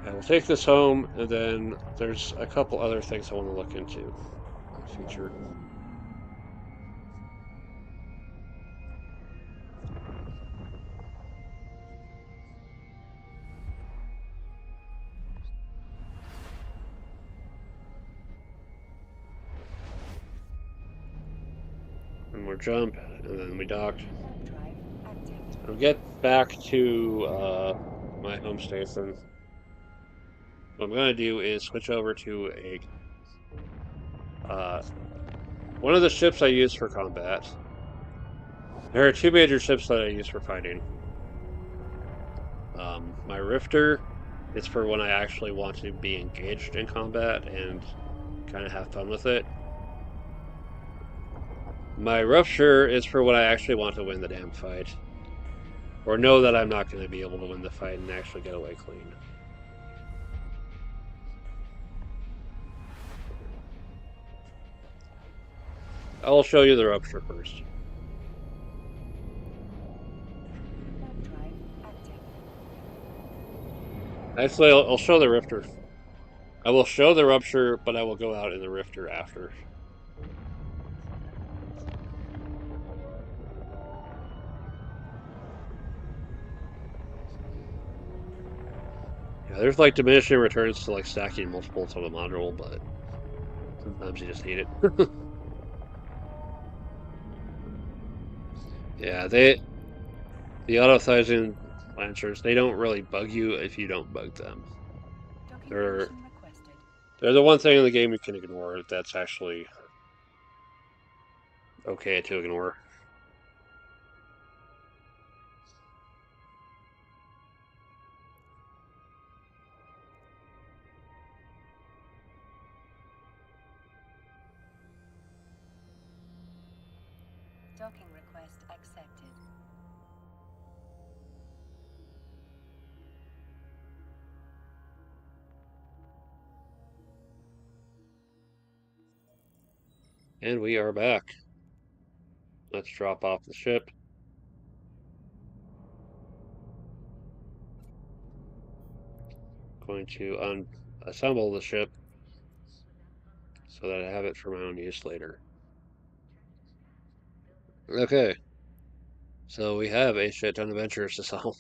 I will take this home, and then there's a couple other things I want to look into in the future. One more jump, and then we dock. Warp drive active. I'll get back to my home station. What I'm going to do is switch over to a uh, one of the ships I use for combat. There are two major ships that I use for fighting. My Rifter is for when I actually want to be engaged in combat and kind of have fun with it. My Rupture is for when I actually want to win the damn fight, or know that I'm not going to be able to win the fight and actually get away clean. I'll show you the Rupture first. Warp drive active. Actually, I'll show the Rifter. I will show the Rupture, but I will go out in the Rifter after. Yeah, there's like diminishing returns to like stacking multiples on a module, but sometimes you just need it. Yeah, the auto-sizing lancers, they don't really bug you if you don't bug them. Docking They're permission requested. they're the one thing in the game you can ignore that's actually okay to ignore. Docking request accepted. And we are back. Let's drop off the ship. Going to unassemble the ship so that I have it for my own use later. Okay, so we have a shit ton of ventures to solve.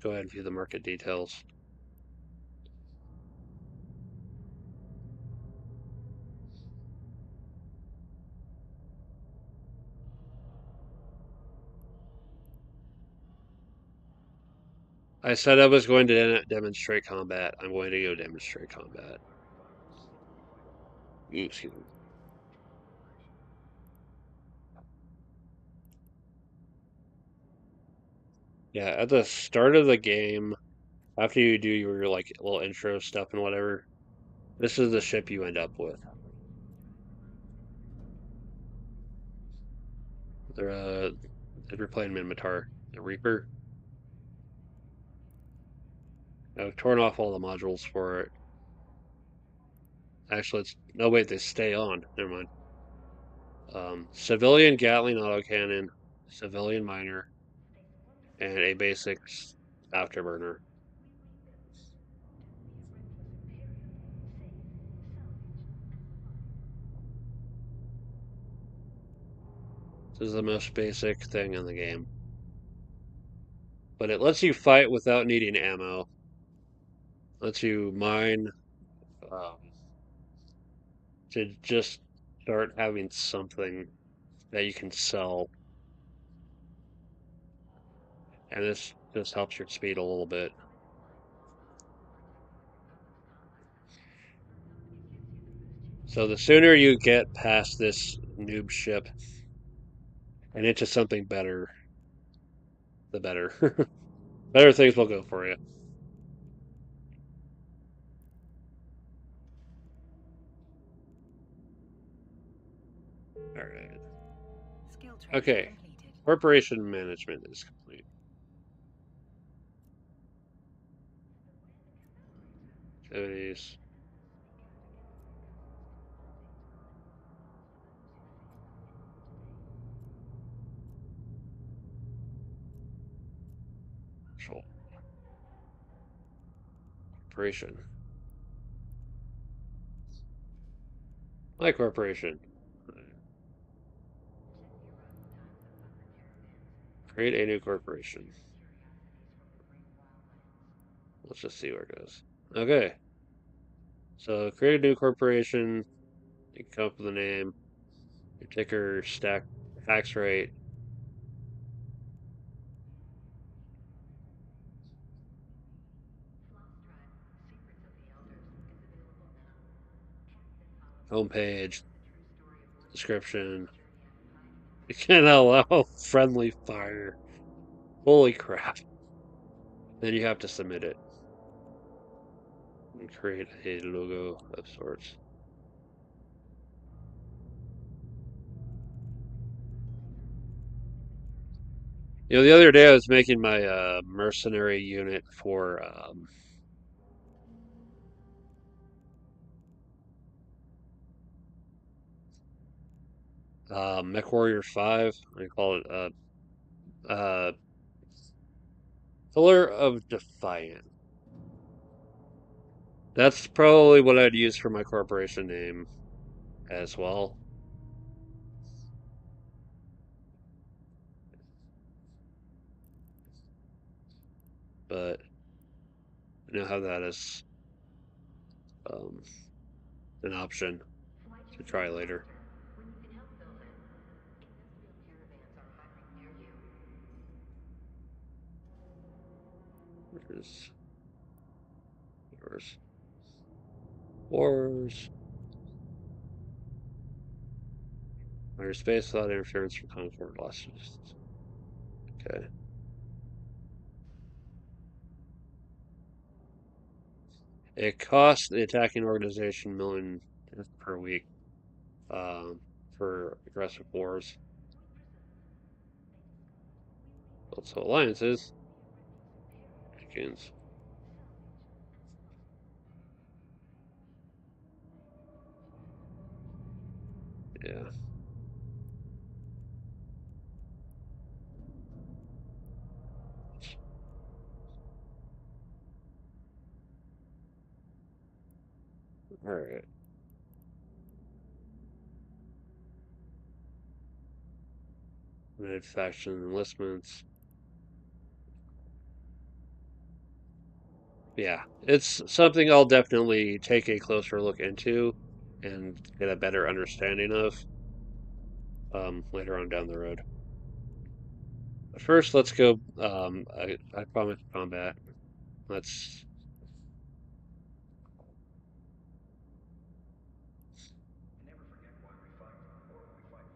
Go ahead and view the market details. I said I was going to demonstrate combat. I'm going to go demonstrate combat. Ooh, excuse me. Yeah, at the start of the game, after you do your like little intro stuff and whatever, this is the ship you end up with. They're if you're playing Minmatar, the Reaper. I've torn off all the modules for it. Actually, it's no wait, they stay on. Never mind. Civilian Gatling autocannon, civilian miner, and a basic afterburner. This is the most basic thing in the game. But it lets you fight without needing ammo. Lets you mine um, to just start having something that you can sell. And this just helps your speed a little bit. So the sooner you get past this noob ship and into something better, the better. Better things will go for you. All right. Skill training Okay. completed. Corporation management is complete. Activities. Control. Corporation. My corporation. Create a new corporation. Let's just see where it goes. Okay. So create a new corporation. You can come up with a name. Your ticker, stack, tax rate, homepage, description. You can allow friendly fire. Holy crap. Then you have to submit it and create a logo of sorts. You know, the other day I was making my mercenary unit for Mech Warrior 5. I call it uh, Pillar of Defiant. That's probably what I'd use for my corporation name as well. But I now have that as um, an option to try later. Where's wars? Wars. Outer space without interference from Concord lost. Okay. It costs the attacking organization million per week um, for aggressive wars. Also alliances. Chickens. Yeah. All right. Mid faction enlistments. Yeah, it's something I'll definitely take a closer look into and get a better understanding of later on down the road. But first, let's go. I promise combat. Let's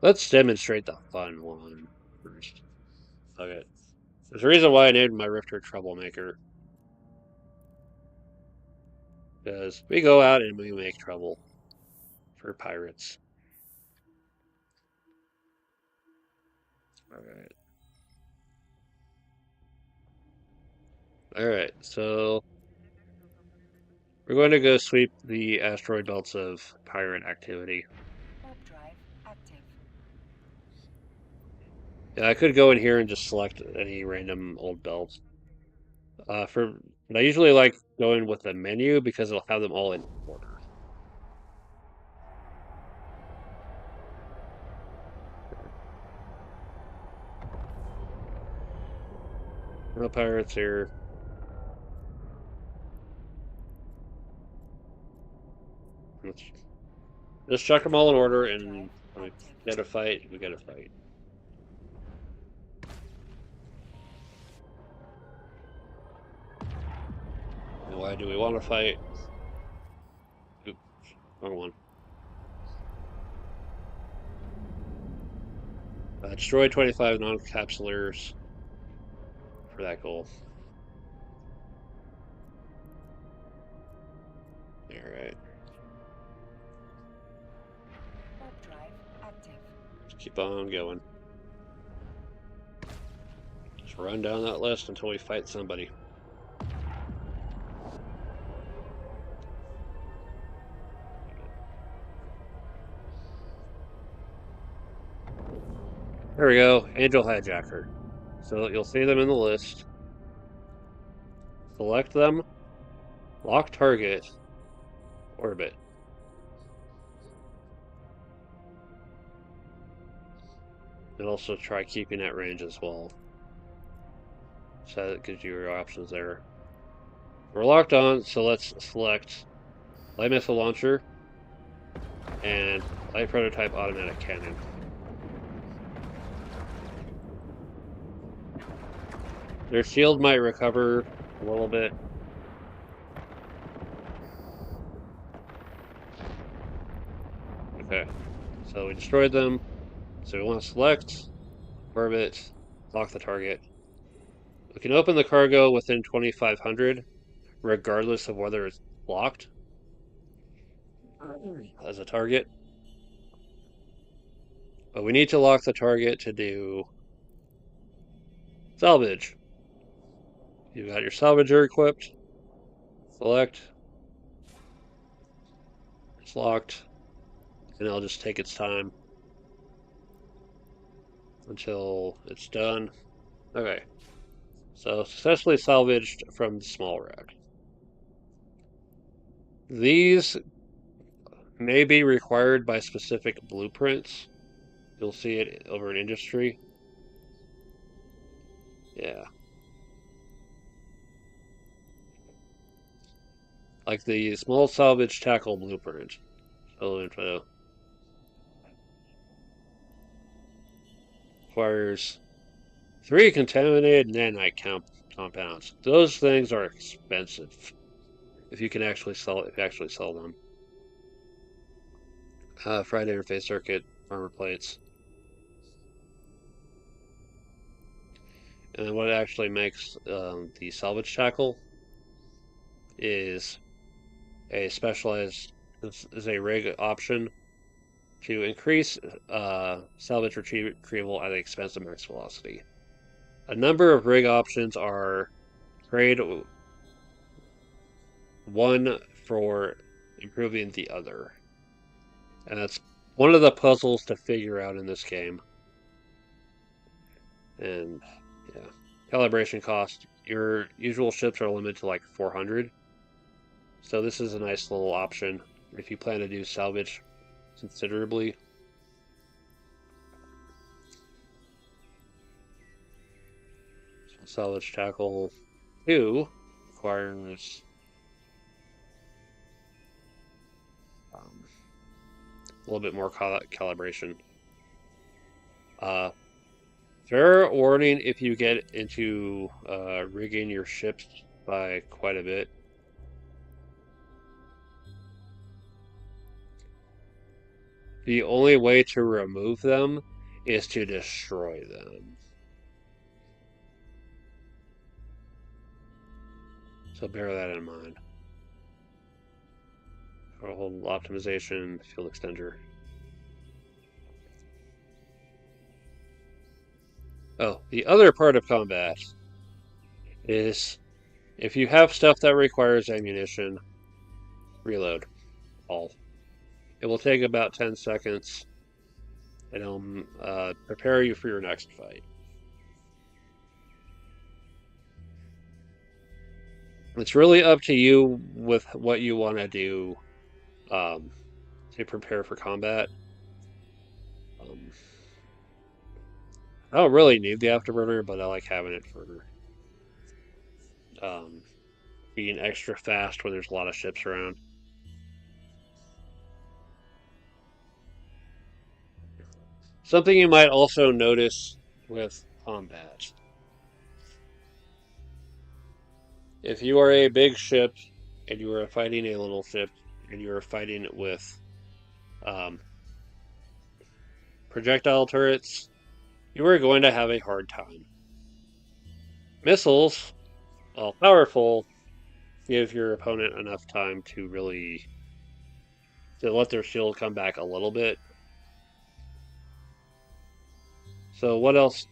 let's demonstrate the fun one first. Okay. There's a reason why I named my Rifter Troublemaker. Because we go out and we make trouble for pirates. Alright. Alright, so we're going to go sweep the asteroid belts of pirate activity. Warp drive active. Yeah, I could go in here and just select any random old belt. But I usually like going with the menu because it'll have them all in order. No pirates here. Let's just check them all in order, Warp drive and when we active. get a fight, we get a fight. And why do we want to fight? Oop, wrong one. Destroy 25 non-capsulars for that goal. Alright. Warp drive active. Just keep on going. Just run down that list until we fight somebody. There we go, Angel Hijacker. So you'll see them in the list. Select them, lock target, orbit. And also try keeping at range as well. So that gives you your options there. We're locked on, so let's select light missile launcher and light prototype automatic cannon. Their shield might recover a little bit. Okay, so we destroyed them. So we want to select, orbit, lock the target. We can open the cargo within 2500, regardless of whether it's locked as a target. But we need to lock the target to do salvage. You've got your salvager equipped. Select. It's locked. And it'll just take its time until it's done. Okay. So successfully salvaged from the small wreck. These may be required by specific blueprints. You'll see it over in industry. Yeah. Like the small salvage tackle blueprint. Hello info. Requires 3 contaminated nanite compounds. Those things are expensive. If you can actually sell them. Fried interface circuit, armor plates. And then what actually makes the salvage tackle is a specialized is a rig option to increase salvage retrieval at the expense of max velocity. A number of rig options are grade 1 for improving the other. And that's one of the puzzles to figure out in this game. And yeah, calibration cost. Your usual ships are limited to like 400. So this is a nice little option if you plan to do salvage considerably. Salvage tackle 2 requires a little bit more calibration. Fair warning if you get into rigging your ships by quite a bit. The only way to remove them is to destroy them. So bear that in mind. Hold optimization, field extender. Oh, the other part of combat is if you have stuff that requires ammunition, reload all. It will take about 10 seconds and it'll prepare you for your next fight. It's really up to you with what you want to do um, to prepare for combat. Um, I don't really need the afterburner, but I like having it for um, being extra fast when there's a lot of ships around. Something you might also notice with combat. If you are a big ship and you are fighting a little ship and you are fighting with um, projectile turrets, you are going to have a hard time. Missiles, while powerful, give your opponent enough time to really to let their shield come back a little bit. So what else?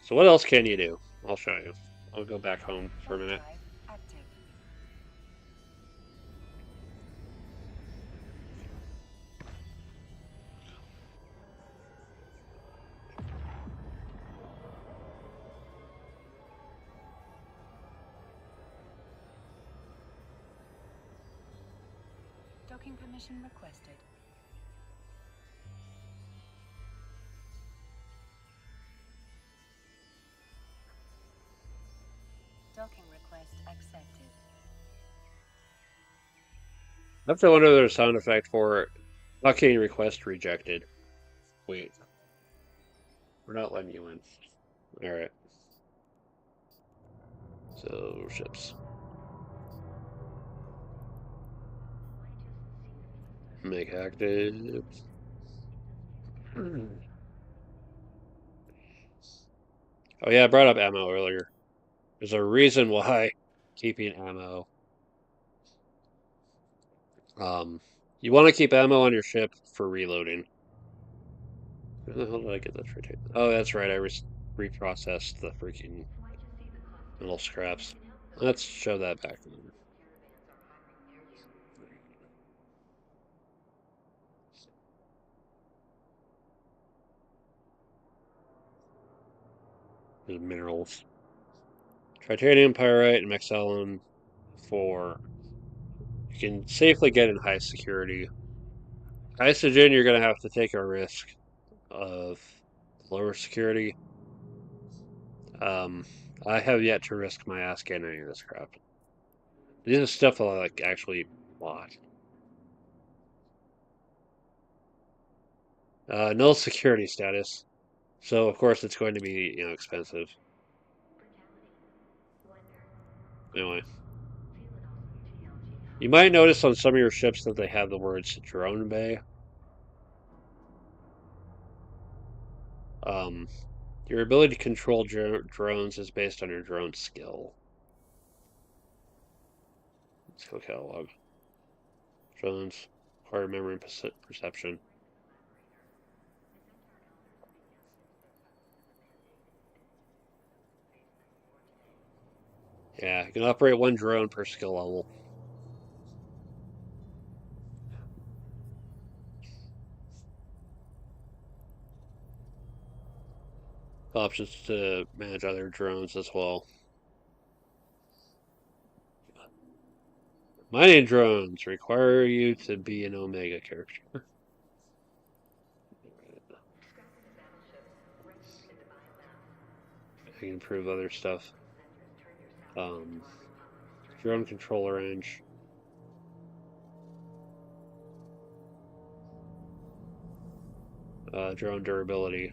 So what else can you do? I'll show you. I'll go back home for a Warp minute. drive active. Docking permission requested. Docking request accepted. I have to wonder if there's a sound effect for docking request rejected. Wait, we're not letting you in. All right. So ships. Make active. Oh yeah, I brought up ammo earlier. There's a reason why keeping ammo. Um, you want to keep ammo on your ship for reloading. Where the hell did I get that for? Oh, that's right. I reprocessed the freaking little scraps. Let's show that back. The minerals. Titanium, pyrite, and Maxellum for you can safely get in high security. Isogen, you're going to have to take a risk of lower security. Um, I have yet to risk my ass getting any of this crap. This is stuff I like actually bought. Null security status. So of course it's going to be, expensive. Anyway, you might notice on some of your ships that they have the words drone bay. Um, your ability to control drones is based on your drone skill. Let's go catalog. Drones, hard memory and perception. Yeah, you can operate one drone per skill level. Options to manage other drones as well. Mining drones require you to be an Omega character. I can improve other stuff. Um, drone controller range. Drone durability.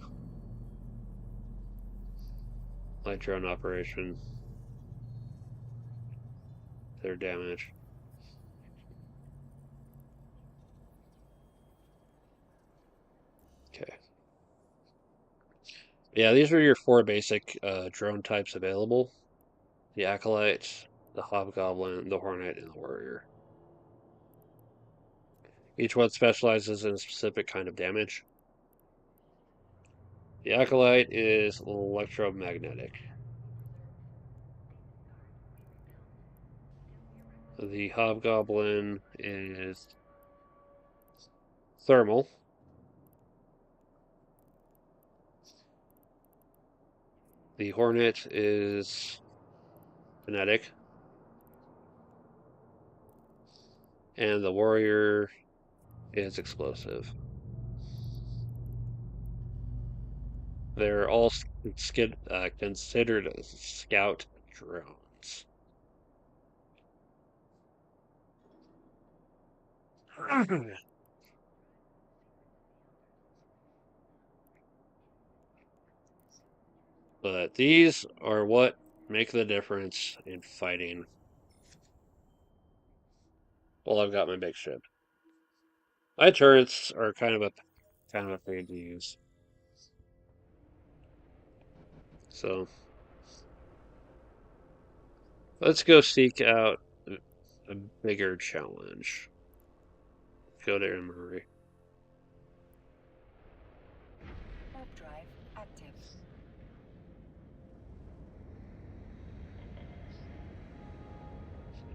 Light drone operation. Their damage. Okay. Yeah, these are your four basic drone types available. The Acolyte, the Hobgoblin, the Hornet, and the Warrior. Each one specializes in a specific kind of damage. The Acolyte is electromagnetic. The Hobgoblin is thermal. The Hornet is kinetic. And the Warrior is explosive. They're all considered scout drones. But these are what make the difference in fighting. Well, I've got my big ship. My turrets are kind of a pain to use. So let's go seek out a bigger challenge. Go to Emery. Warp drive active.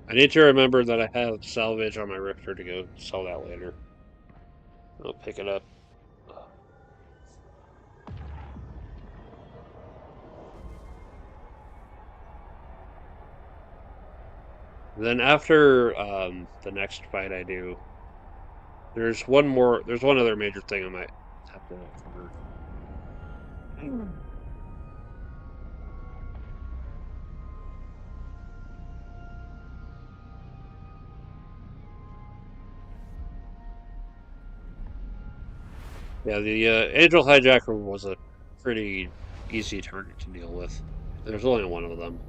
I need to remember that I have salvage on my Rifter to go sell that later. I'll pick it up. Then after the next fight I do, there's one other major thing I might have to cover. Yeah, the Angel Hijacker was a pretty easy target to deal with. There's only one of them.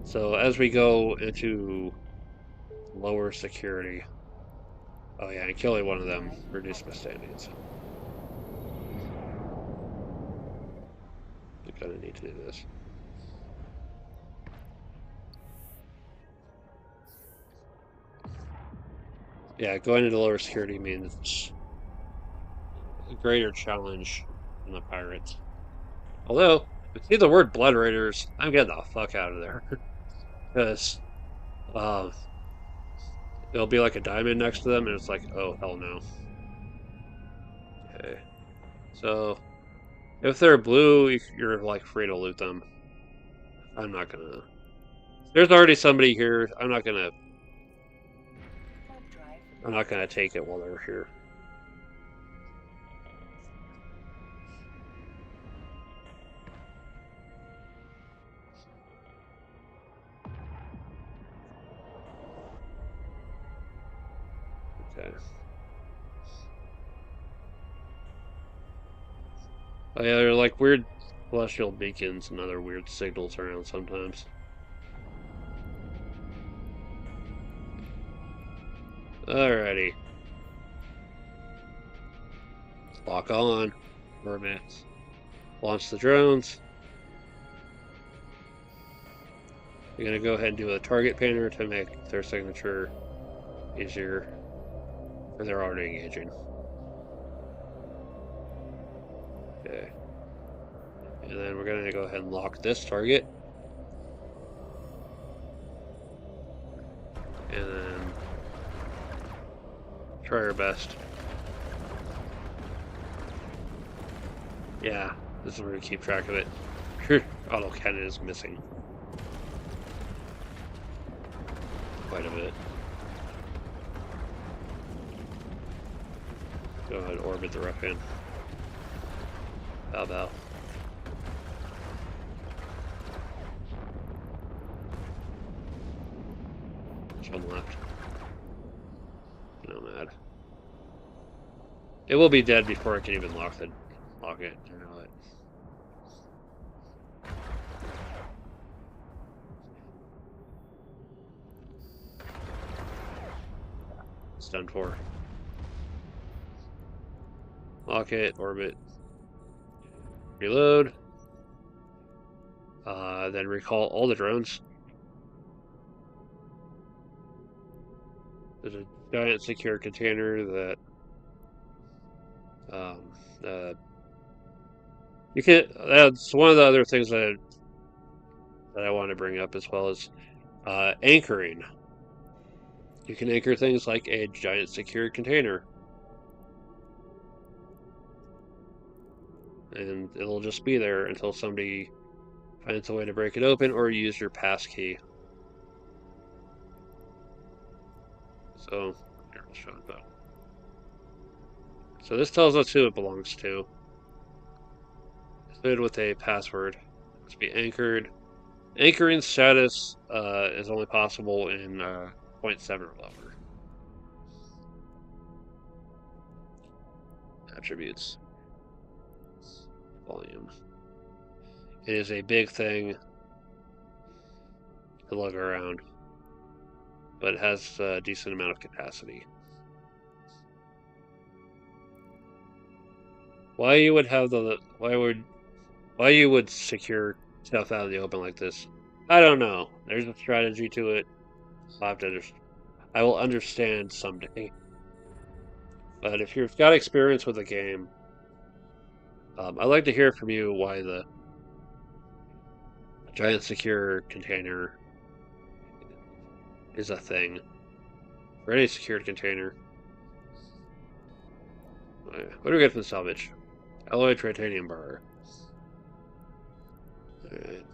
So as we go into lower security, oh yeah, and killing one of them reduced my standings. You kind of need to do this. Yeah, going into lower security means a greater challenge from the pirates. Although, if you see the word Blood Raiders, I'm getting the fuck out of there. Because it'll be like a diamond next to them, and it's like, oh, hell no. Okay. So, if they're blue, you're like free to loot them. I'm not gonna. There's already somebody here. I'm not gonna take it while they're here. Okay. Oh yeah, they're like weird celestial beacons and other weird signals around sometimes. Alrighty. Lock on. Mermaids. Launch the drones. You're gonna go ahead and do a target painter to make their signature easier. Or they're already engaging. Okay. And then we're gonna go ahead and lock this target. And then try our best. Yeah, this is where we keep track of it. Auto cannon is missing quite a bit. Go ahead and orbit the ruffian. Bow bow. Some left. Nomad. It will be dead before I can even lock it. I know it. It's done for. Lock it, orbit. Reload. Then recall all the drones. There's a giant secure container that um, uh, you can. That's one of the other things that I want to bring up as well as anchoring. You can anchor things like a giant secure container, and it'll just be there until somebody finds a way to break it open or use your pass key. So, here, I'll show it though. So this tells us who it belongs to. Included with a password. It must be anchored. Anchoring status is only possible in zero point 0.7 or lower. Attributes. Volume. It is a big thing to lug around, but it has a decent amount of capacity. Why you would have the why you would secure stuff out of the open like this? I don't know. There's a strategy to it. I'll have to I will understand someday. But if you've got experience with the game, I'd like to hear from you why the giant secure container is a thing. For any secured container. What do we get from the salvage? Alloy titanium bar. Alright.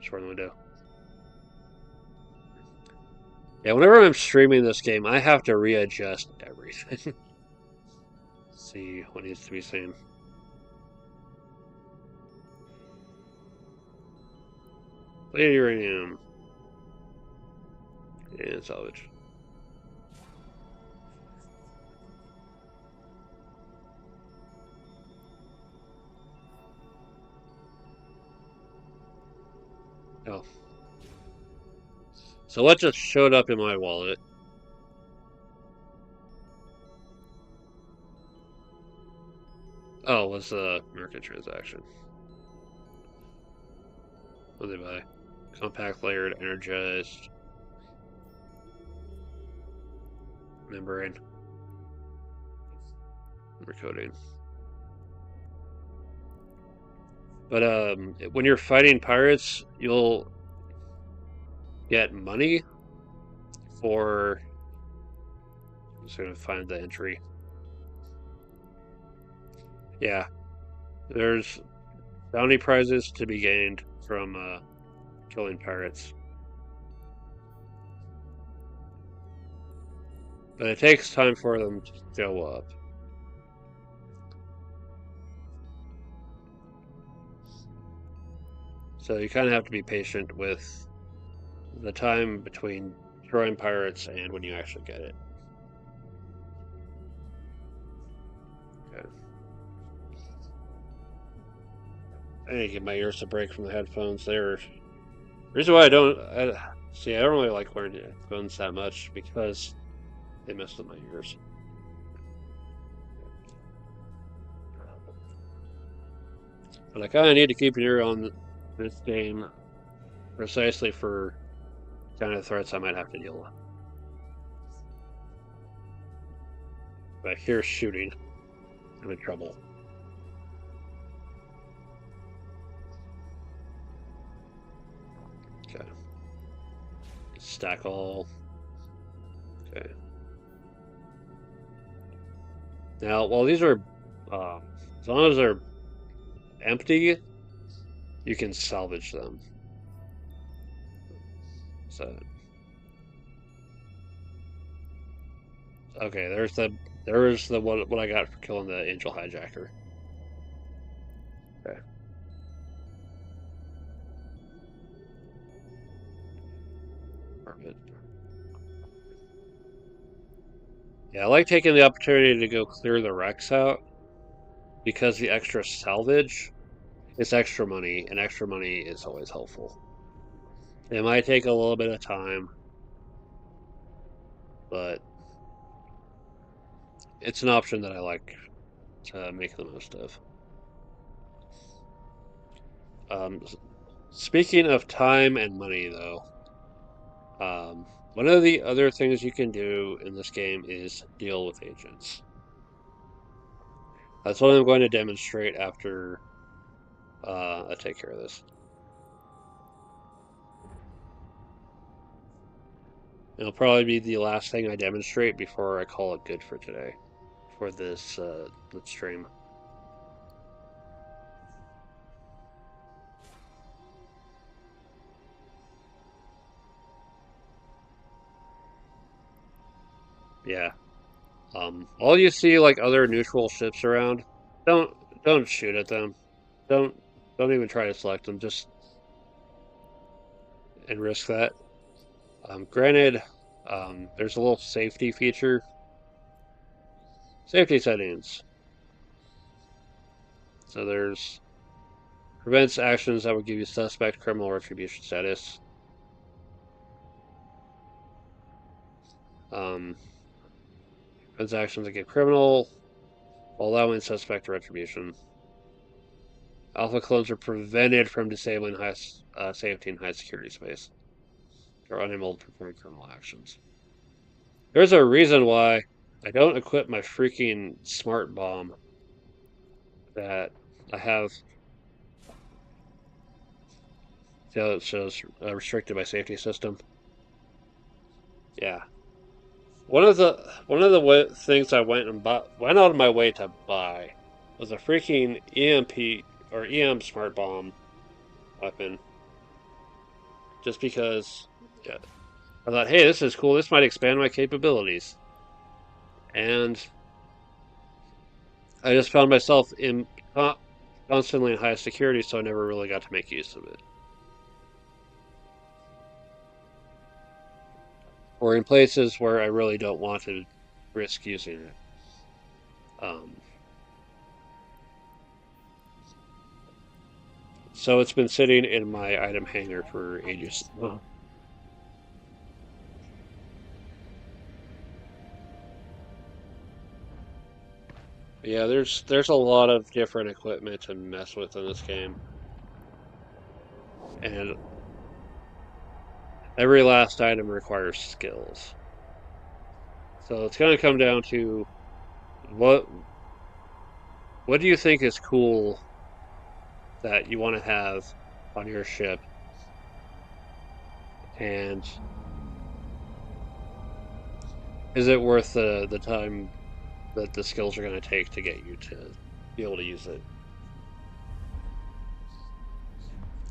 Short the window. Yeah, whenever I'm streaming this game, I have to readjust everything. See what needs to be seen. Plated uranium. And salvage. Oh. So what just showed up in my wallet? Oh, was the market transaction. What did they buy? Compact layered energized membrane. Recoding. But when you're fighting pirates, you'll get money for. I'm just gonna find the entry. Yeah, there's bounty prizes to be gained from killing pirates. But it takes time for them to go up. So you kind of have to be patient with the time between destroying pirates and when you actually get it. Okay. I need to give my ears a break from the headphones. They're reason why I don't see. I don't really like wearing headphones that much because they mess with my ears. But I kind of need to keep an ear on this game precisely for kind of threats I might have to deal with. If I hear shooting, I'm in trouble. Okay. Stack all. Okay. Now, while these are, as long as they're empty, you can salvage them. So, okay, there's the what I got for killing the angel hijacker. Okay. Perfect. Yeah, I like taking the opportunity to go clear the wrecks out because the extra salvage is extra money, and extra money is always helpful. It might take a little bit of time, but it's an option that I like to make the most of. Um, Speaking of time and money, though, One of the other things you can do in this game is deal with agents. That's what I'm going to demonstrate after I take care of this. It'll probably be the last thing I demonstrate before I call it good for today, for this stream. Yeah. All you see like other neutral ships around, don't don't shoot at them. Don't don't even try to select them. Just and risk that. Granted, there's a little safety feature. Safety settings. So there's prevents actions that would give you suspect criminal retribution status. Um, prevents actions that give criminal while allowing suspect retribution. Alpha clones are prevented from disabling high safety in high security space. They're unable to perform criminal actions. There's a reason why I don't equip my freaking smart bomb that I have. So it shows restricted by safety system. Yeah, one of the things I went out of my way to buy was a freaking EMP or EM smart bomb weapon, just because yeah, I thought, hey, this is cool. This might expand my capabilities, and I just found myself in constantly in high security, so I never really got to make use of it, or in places where I really don't want to risk using it. Um, so it's been sitting in my item hanger for ages. Yeah, there's a lot of different equipment to mess with in this game, and every last item requires skills. So it's going to come down to what what do you think is cool that you want to have on your ship, and is it worth the time that the skills are going to take to get you to be able to use it?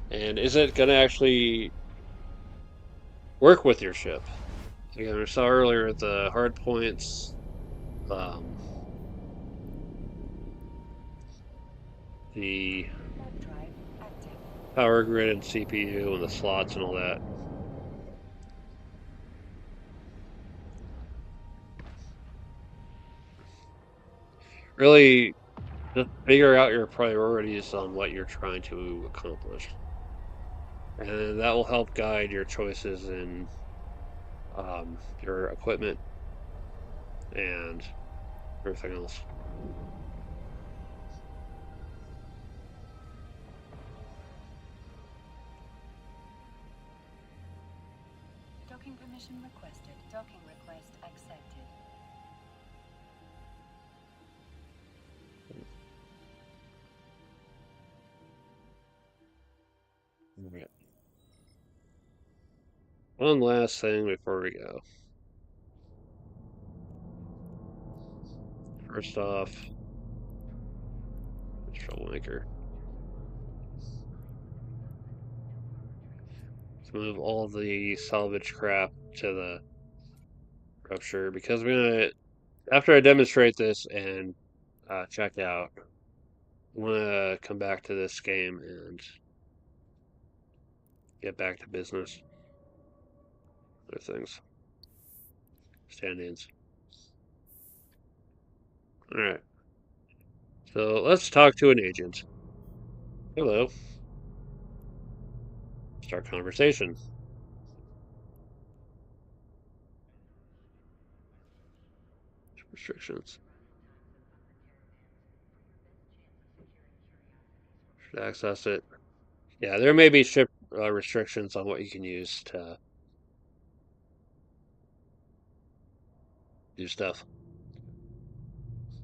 And is it going to actually work with your ship? Again, I saw earlier the hard points, um, the Warp drive active. power grid and CPU and the slots and all that. Really, just figure out your priorities on what you're trying to accomplish, and that will help guide your choices in your equipment and everything else. Docking permission requested. Docking request accepted. Right. One last thing before we go. First off, troublemaker. Let's move all the salvage crap to the rupture because we're gonna after I demonstrate this and check out, I want to come back to this game and get back to business. Other things, stand-ins. All right. So let's talk to an agent. Hello. Start conversation. Restrictions. Should access it. Yeah, there may be ship restrictions on what you can use to. do stuff.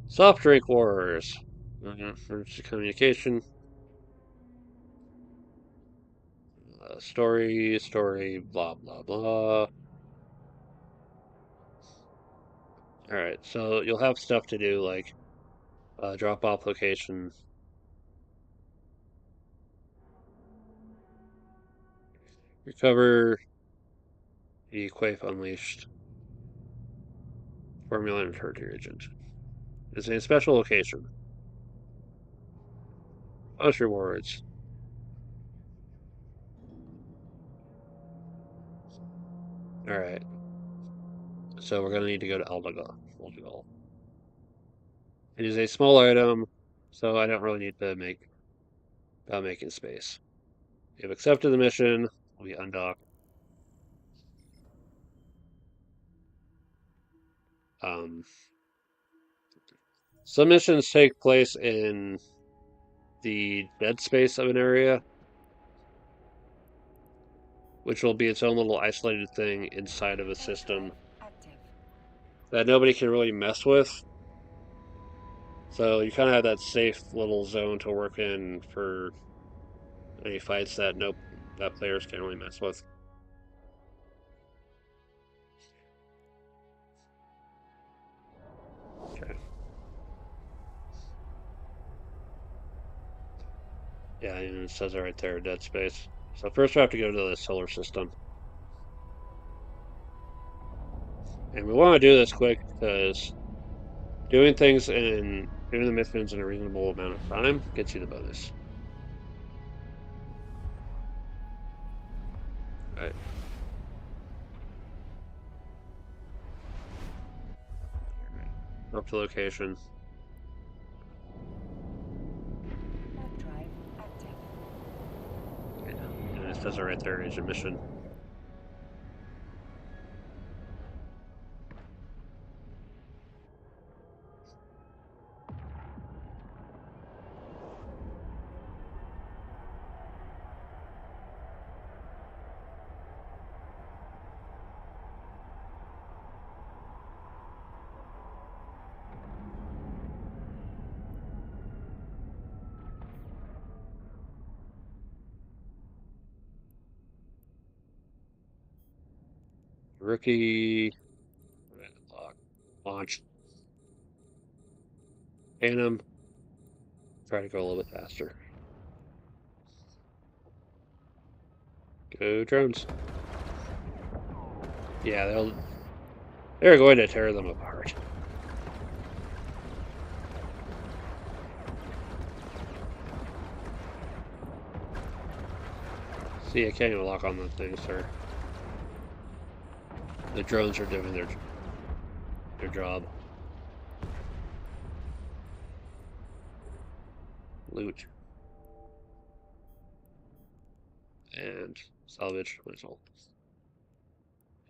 Soft drink wars. Emergency communication. Story, blah, blah, blah. All right, so you'll have stuff to do like drop off location, recover the Quaif Unleashed, formula and turret agent. It's a special location. Bonus rewards. All right, so we're gonna need to go to Eldegal. It is a small item, so I don't really need to make making space. You've accepted the mission. We undock. Um, some missions take place in the dead space of an area, which will be its own little isolated thing inside of a system Drive active. that nobody can really mess with. So you kind of have that safe little zone to work in for any fights that that players can't really mess with. Okay. Yeah, and it says it right there, dead space. So first we have to go to the solar system. And we want to do this quick because doing the missions in a reasonable amount of time gets you the bonus. All right. Up to location. Warp drive active. And it says it right there, agent mission. Rookie. Launch. Phantom. Try to go a little bit faster. Go drones. Yeah, they're going to tear them apart. See, I can't even lock on the thing, sir. The drones are doing their job. Loot. And salvage myself.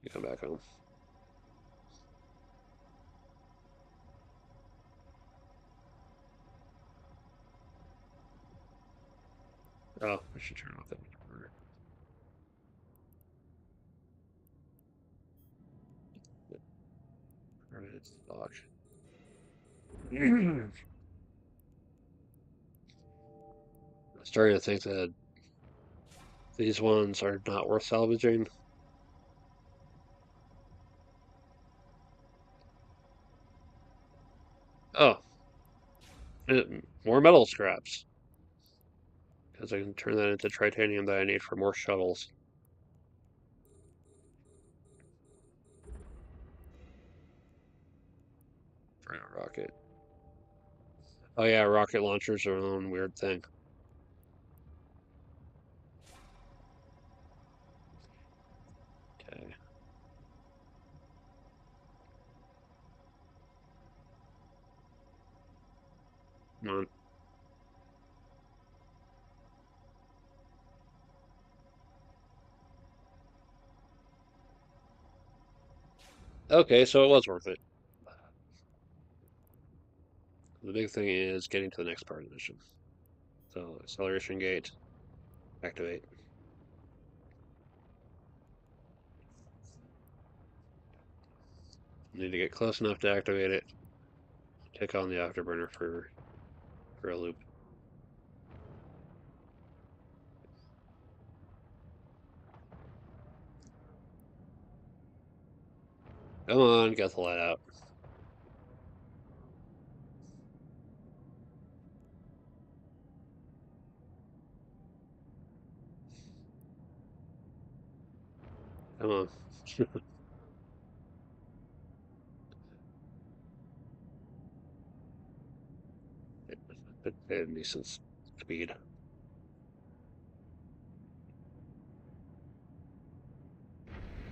You come back home. Oh, I should turn off that recorder. Alright, lock. Starting to think that these ones are not worth salvaging. Oh, more metal scraps. Because I can turn that into titanium that I need for more shuttles. For a rocket. Oh yeah, rocket launchers are their own weird thing. Okay. Come on. Okay, so it was worth it. The big thing is getting to the next part of the mission. So, acceleration gate, activate. Need to get close enough to activate it. Take on the afterburner for a loop. Come on, get the light out. Come on. It had decent speed.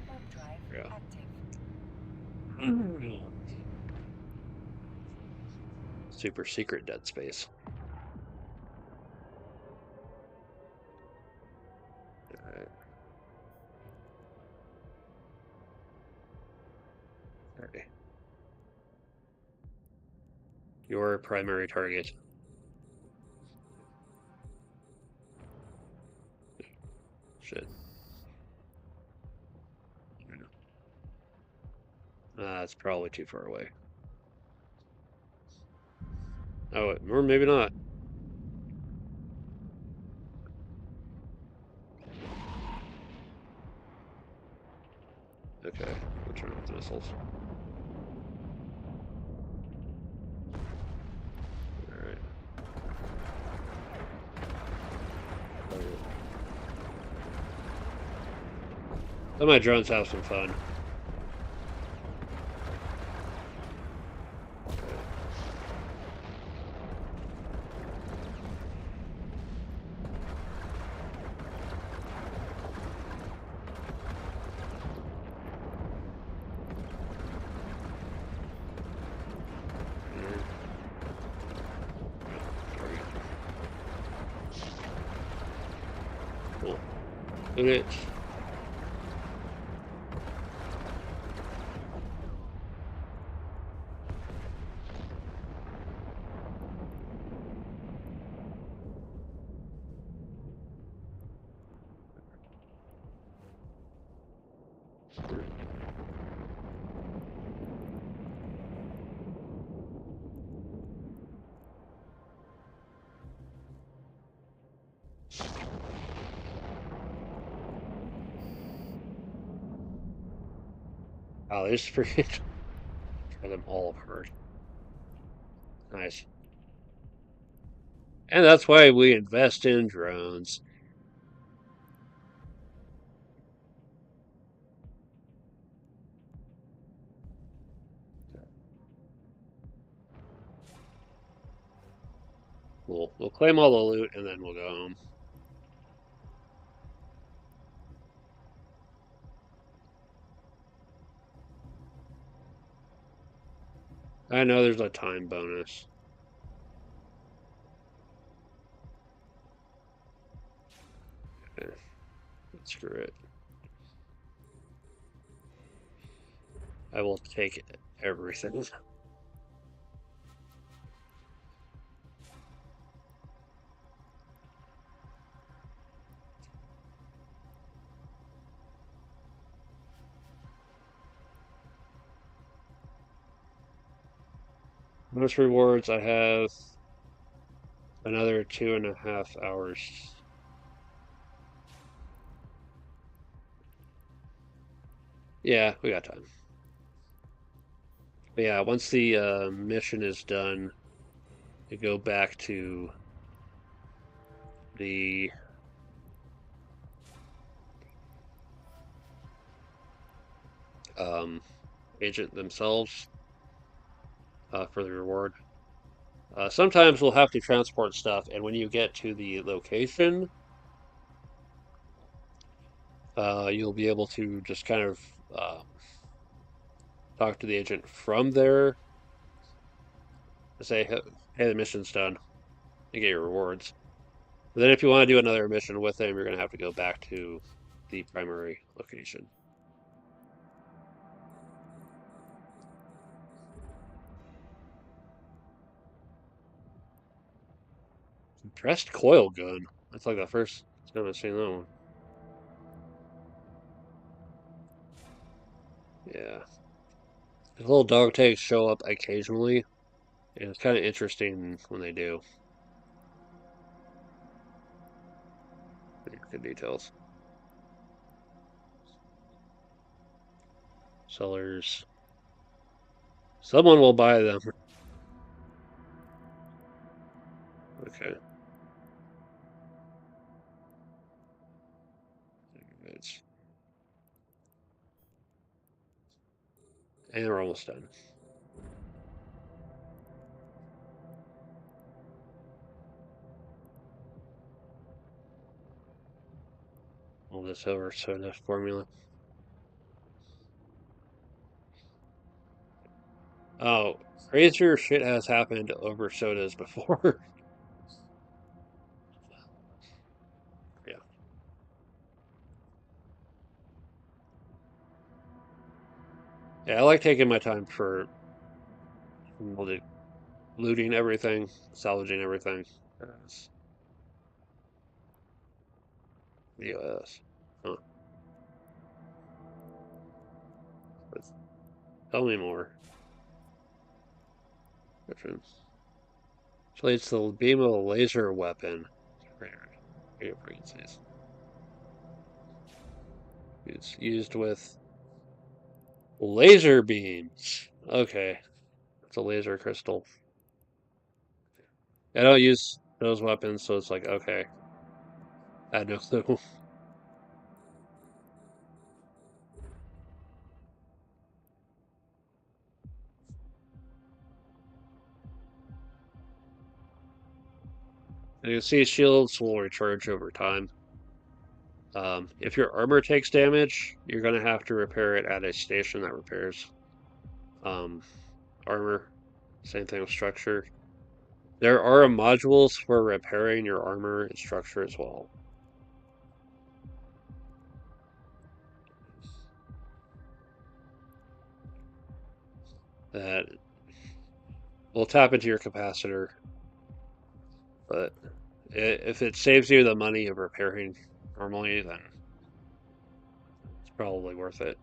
Warp drive Yeah. active. Super secret dead space. Alright. Alright. Your primary target. Shit. It's probably too far away. Oh, or maybe not. Okay, we'll turn with the missiles. Alright. Let my drones have some fun. Cool. Look at it. Oh, they just freaking try them all apart. Nice. And that's why we invest in drones. We'll claim all the loot and then we'll go home. I know there's a time bonus. Okay, screw it. I will take everything. Bonus rewards, I have another 2.5 hours. Yeah, we got time. But yeah, once the mission is done, you go back to the um, agent themselves for the reward. Sometimes we'll have to transport stuff, and when you get to the location, you'll be able to just kind of talk to the agent from there and say, "Hey, the mission's done," and get your rewards. But then, if you want to do another mission with them, you're going to have to go back to the primary location. Compressed coil gun. That's like the first time I've seen that one. Yeah. little dog tags show up occasionally, and it's kind of interesting when they do. Good details. Sellers. Someone will buy them. Okay. It's, and we're almost done. All this over soda formula. Oh, crazier shit has happened over sodas before. Yeah. Yeah, I like taking my time for looting everything, salvaging everything. Yes. Yes. Huh. But tell me more. Difference. Plates the beam of a laser weapon. Rare. Radio frequencies. It's used with laser beams. Okay. It's a laser crystal. I don't use those weapons, so it's like, okay. I had no clue. You can see shields will recharge over time. If your armor takes damage, you're going to have to repair it at a station that repairs um, armor. Same thing with structure. There are modules for repairing your armor and structure as well. That will tap into your capacitor, but if it saves you the money of repairing normally, then it's probably worth it.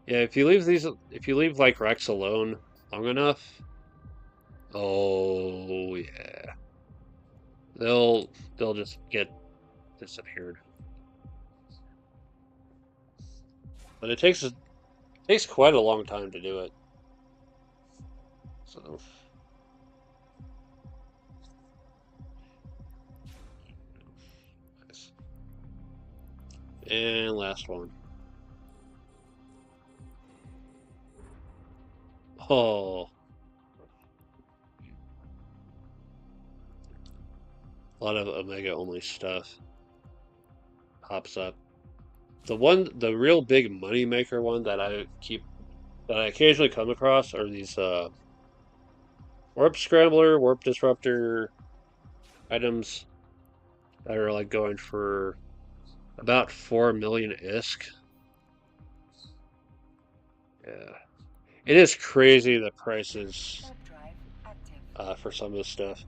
Yeah, if you leave like Rex alone long enough, oh yeah, they'll they'll just get disappeared. But takes quite a long time to do it. So nice. And last one. Oh, a lot of Omega only stuff pops up. The real big money maker one that I occasionally come across are these warp scrambler, warp disruptor items that are like going for about 4 million ISK. Yeah, it is crazy the prices Warp drive active. for some of this stuff.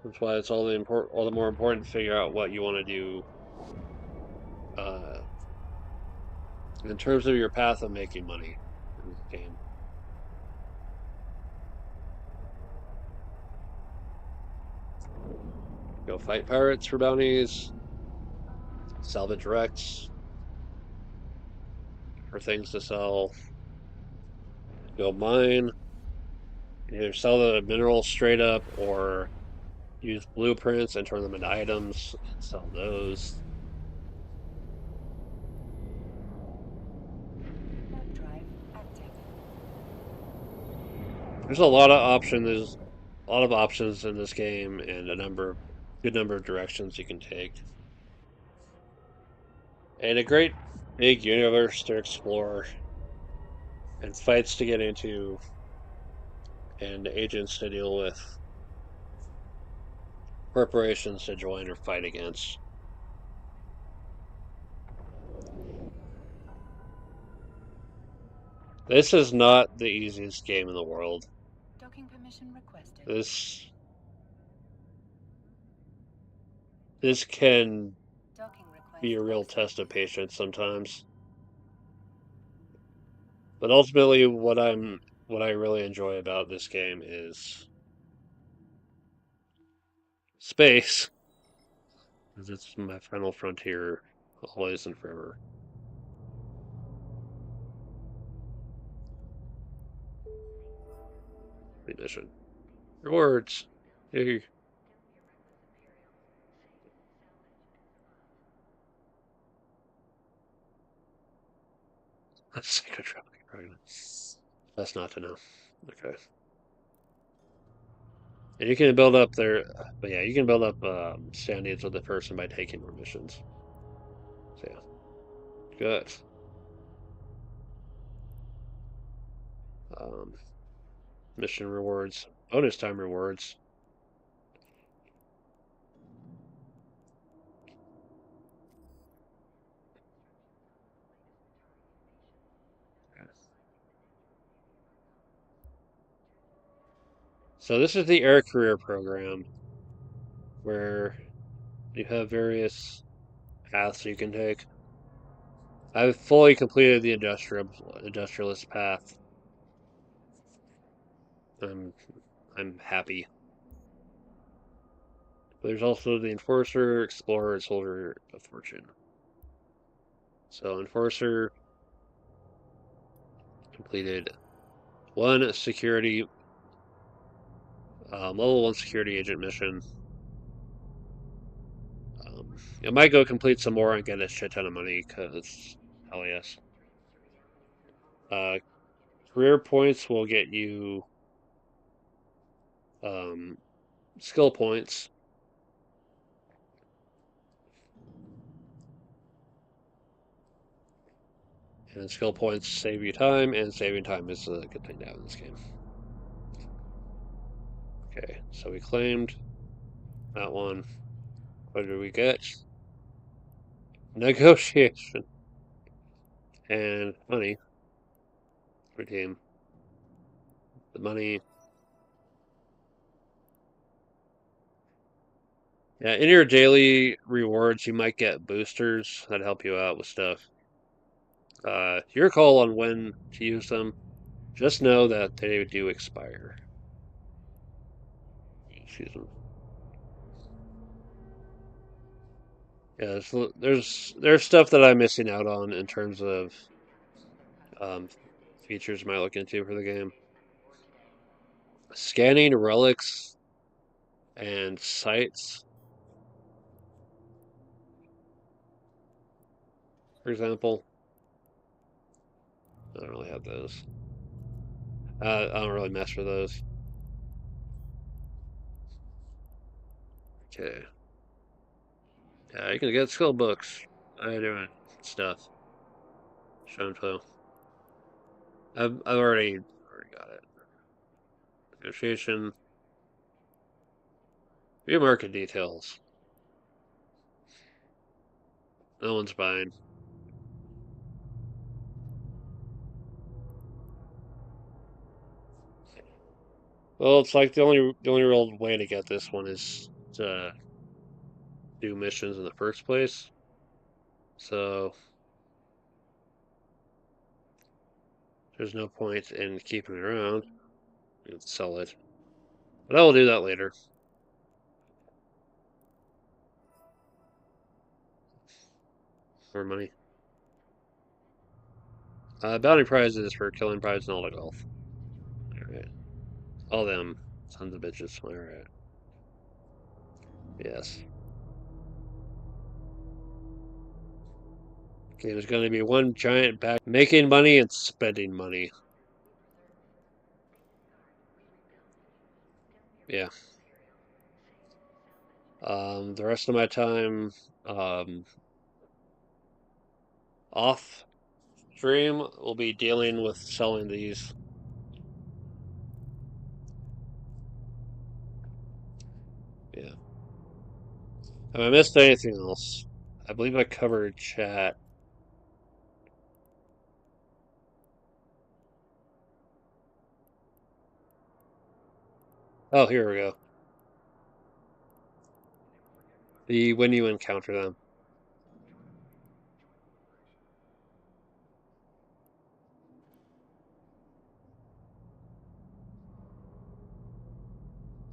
That's why it's all the more important to figure out what you want to do uh, in terms of your path of making money in this game. Go fight pirates for bounties, salvage wrecks for things to sell, go mine, either sell the minerals straight up or use blueprints and turn them into items and sell those. Warp drive active. There's a lot of options. There's a lot of options in this game and good number of directions you can take. And a great big universe to explore and fights to get into and agents to deal with, corporations to join or fight against. This is not the easiest game in the world. Docking permission requested. This this can Docking request be a real test of accepted. patience sometimes. But ultimately what I really enjoy about this game is space, because it's my final frontier always and forever. Mission. Rewards. Hey, that's psychotropic pregnant. That's not to know. Okay. And you can build up their, but yeah, you can build up standings with the person by taking more missions. So yeah, good. Um, mission rewards, bonus time rewards. So this is the air career program where you have various paths you can take. I've fully completed the industrialist path. I'm I'm happy. There's also the enforcer, explorer, and soldier of fortune. So enforcer completed one security level one security agent mission. I might go complete some more and get a shit ton of money because hell yes. Uh, career points will get you um, skill points, and skill points save you time, and saving time is a good thing to have in this game. Okay, so we claimed that one. What did we get? Negotiation and money. Redeem the money. Yeah, in your daily rewards, you might get boosters that help you out with stuff. Your call on when to use them. Just know that they do expire. Excuse me. Yeah, there's stuff that I'm missing out on in terms of um, features I might look into for the game. Scanning relics and sites, for example. I don't really have those. I don't really mess with those. Okay. Yeah, you can get skill books. I doing stuff. Show info. I've already got it. Negotiation. View market details. No one's buying. Well, it's like the only real way to get this one is to do missions in the first place. So there's no point in keeping it around. You can sell it. But I will do that later. For money. Bounty prizes for killing prizes and all the golf. Alright. All them sons of bitches. Alright. Yes. Game is going to be one giant back making money and spending money. Yeah. The rest of my time um, off stream will be dealing with selling these. Yeah. Have I missed anything else? I believe I covered chat. Oh, here we go. The when you encounter them.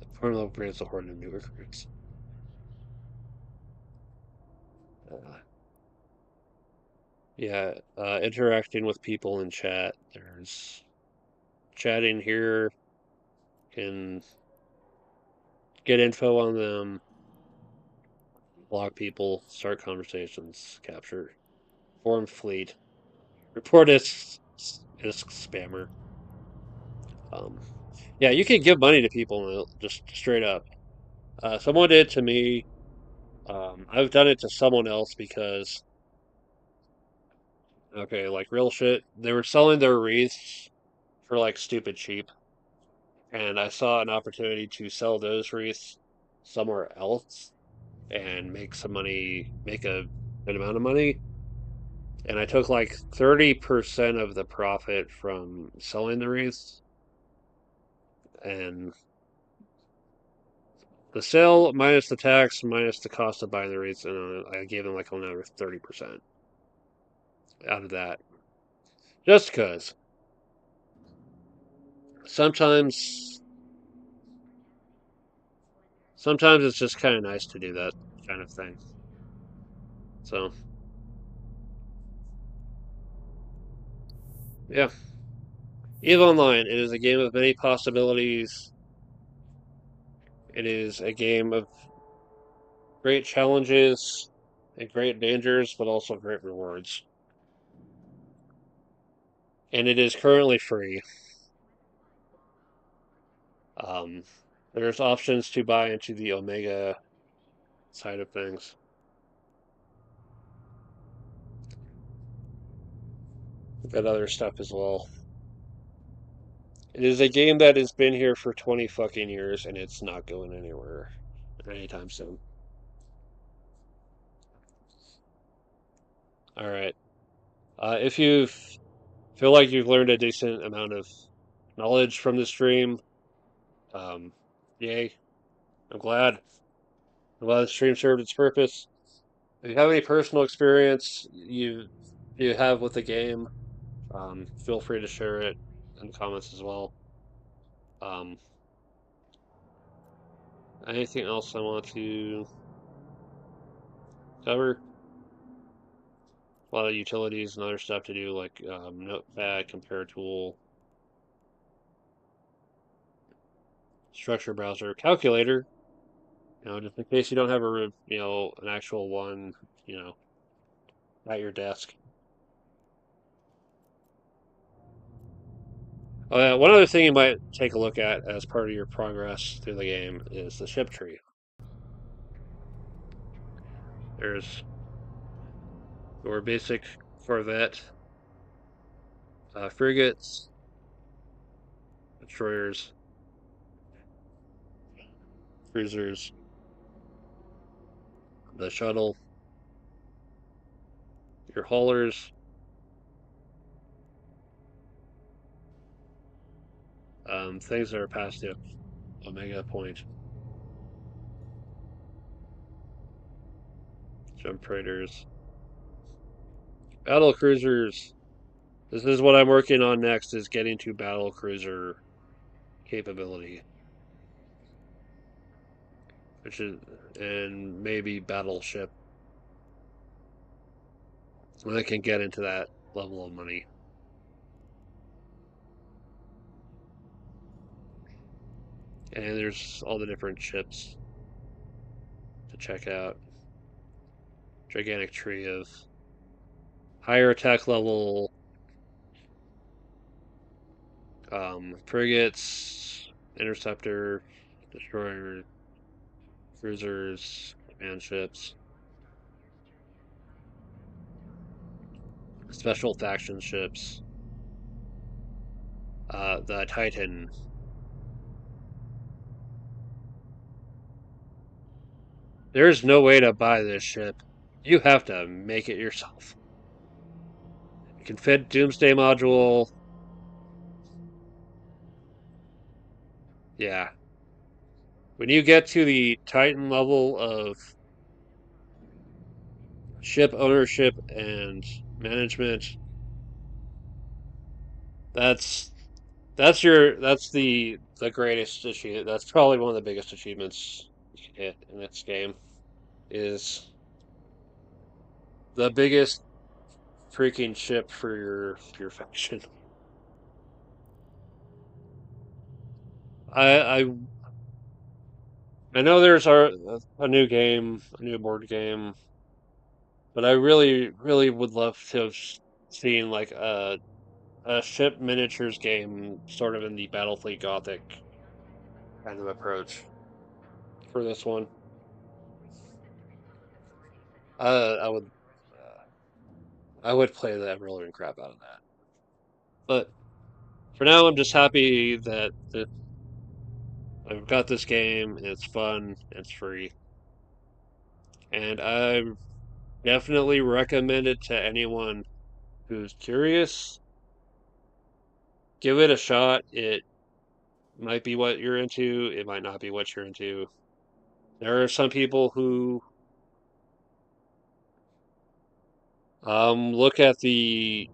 The formula brings a horde of new recruits. Uh, yeah, interacting with people in chat. There's chatting here, can get info on them, block people, start conversations, capture, form fleet, report as spammer. Um, yeah, you can give money to people just straight up. Someone did to me. I've done it to someone else because, okay, like real shit, they were selling their wreaths for like stupid cheap, and I saw an opportunity to sell those wreaths somewhere else and make some money, make a good amount of money. And I took like 30% of the profit from selling the wreaths, and the sale minus the tax minus the cost of buying the wreaths, and I gave them like another 30% out of that. Just because sometimes, sometimes it's just kind of nice to do that kind of thing. So, yeah. EVE Online, it is a game of many possibilities. It is a game of great challenges and great dangers, but also great rewards. And it is currently free. Um, there's options to buy into the Omega side of things. We've got other stuff as well. It is a game that has been here for 20 fucking years and it's not going anywhere anytime soon. All right. If you feel like you've learned a decent amount of knowledge from this stream, um, yay. I'm glad. I'm glad the stream served its purpose. If you have any personal experience you have with the game, feel free to share it in the comments as well. Um, anything else I want to cover? A lot of utilities and other stuff to do, like Notepad, Compare Tool, Structure Browser, Calculator. Just in case you don't have an actual one, you know, at your desk. Oh yeah, one other thing you might take a look at as part of your progress through the game is the ship tree. There's your basic corvette, frigates, destroyers, cruisers, the shuttle, your haulers, things that are past the Omega point, jump freighters, battle cruisers. This is what I'm working on next, is getting to battle cruiser capability, which is, and maybe battleship when I can get into that level of money. And there's all the different ships to check out. Gigantic tree of higher attack level frigates, interceptor, destroyer, cruisers, command ships, special faction ships. The Titan. There's no way to buy this ship. You have to make it yourself. You can fit Doomsday module. Yeah. when you get to the Titan level of ship ownership and management, that's that's the greatest achievement. That's probably one of the biggest achievements you can hit in this game. Is the biggest freaking ship for your faction. I I know there's a new game, a new board game, but I really would love to have seen like a ship miniatures game, sort of in the Battlefleet Gothic kind of approach for this one. I would I would play the ever living crap out of that. But for now, I'm just happy that I've got this game. It's fun. It's free, and I definitely recommend it to anyone who's curious. Give it a shot. It might be what you're into. It might not be what you're into. There are some people who look at the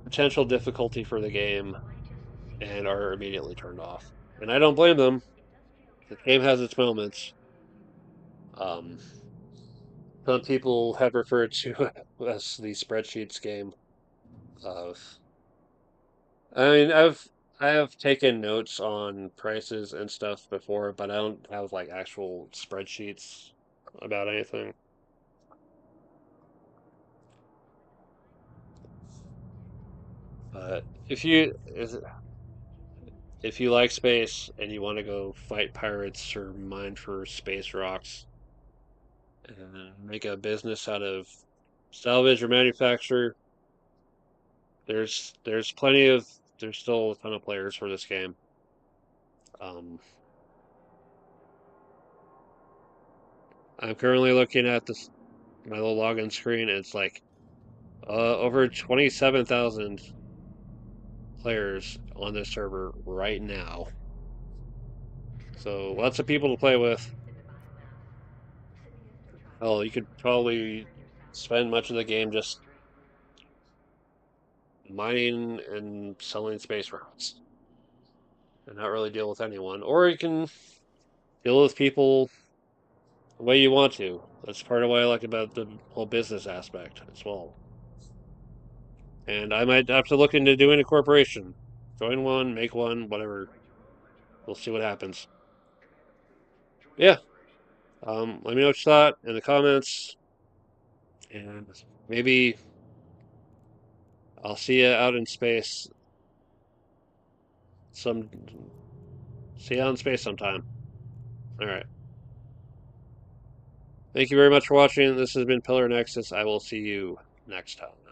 potential difficulty for the game and are immediately turned off. And I don't blame them. The game has its moments. Um, some people have referred to as the spreadsheets game of. I mean, I have taken notes on prices and stuff before, but I don't have like actual spreadsheets about anything. But if you like space and you want to go fight pirates or mine for space rocks and make a business out of salvage or manufacture, there's plenty of there's still a ton of players for this game. Um, I'm currently looking at this my little login screen, and it's like over 27,000 players on this server right now. So lots of people to play with. Oh, you could probably spend much of the game just mining and selling space routes and not really deal with anyone. Or you can deal with people the way you want to. That's part of what I like about the whole business aspect as well. And I might have to look into doing a corporation. Join one, make one, whatever. We'll see what happens. Yeah. Let me know what you thought in the comments. And maybe I'll see you out in space some see you out in space sometime. All right. Thank you very much for watching. This has been Pillar Nexus. I will see you next time.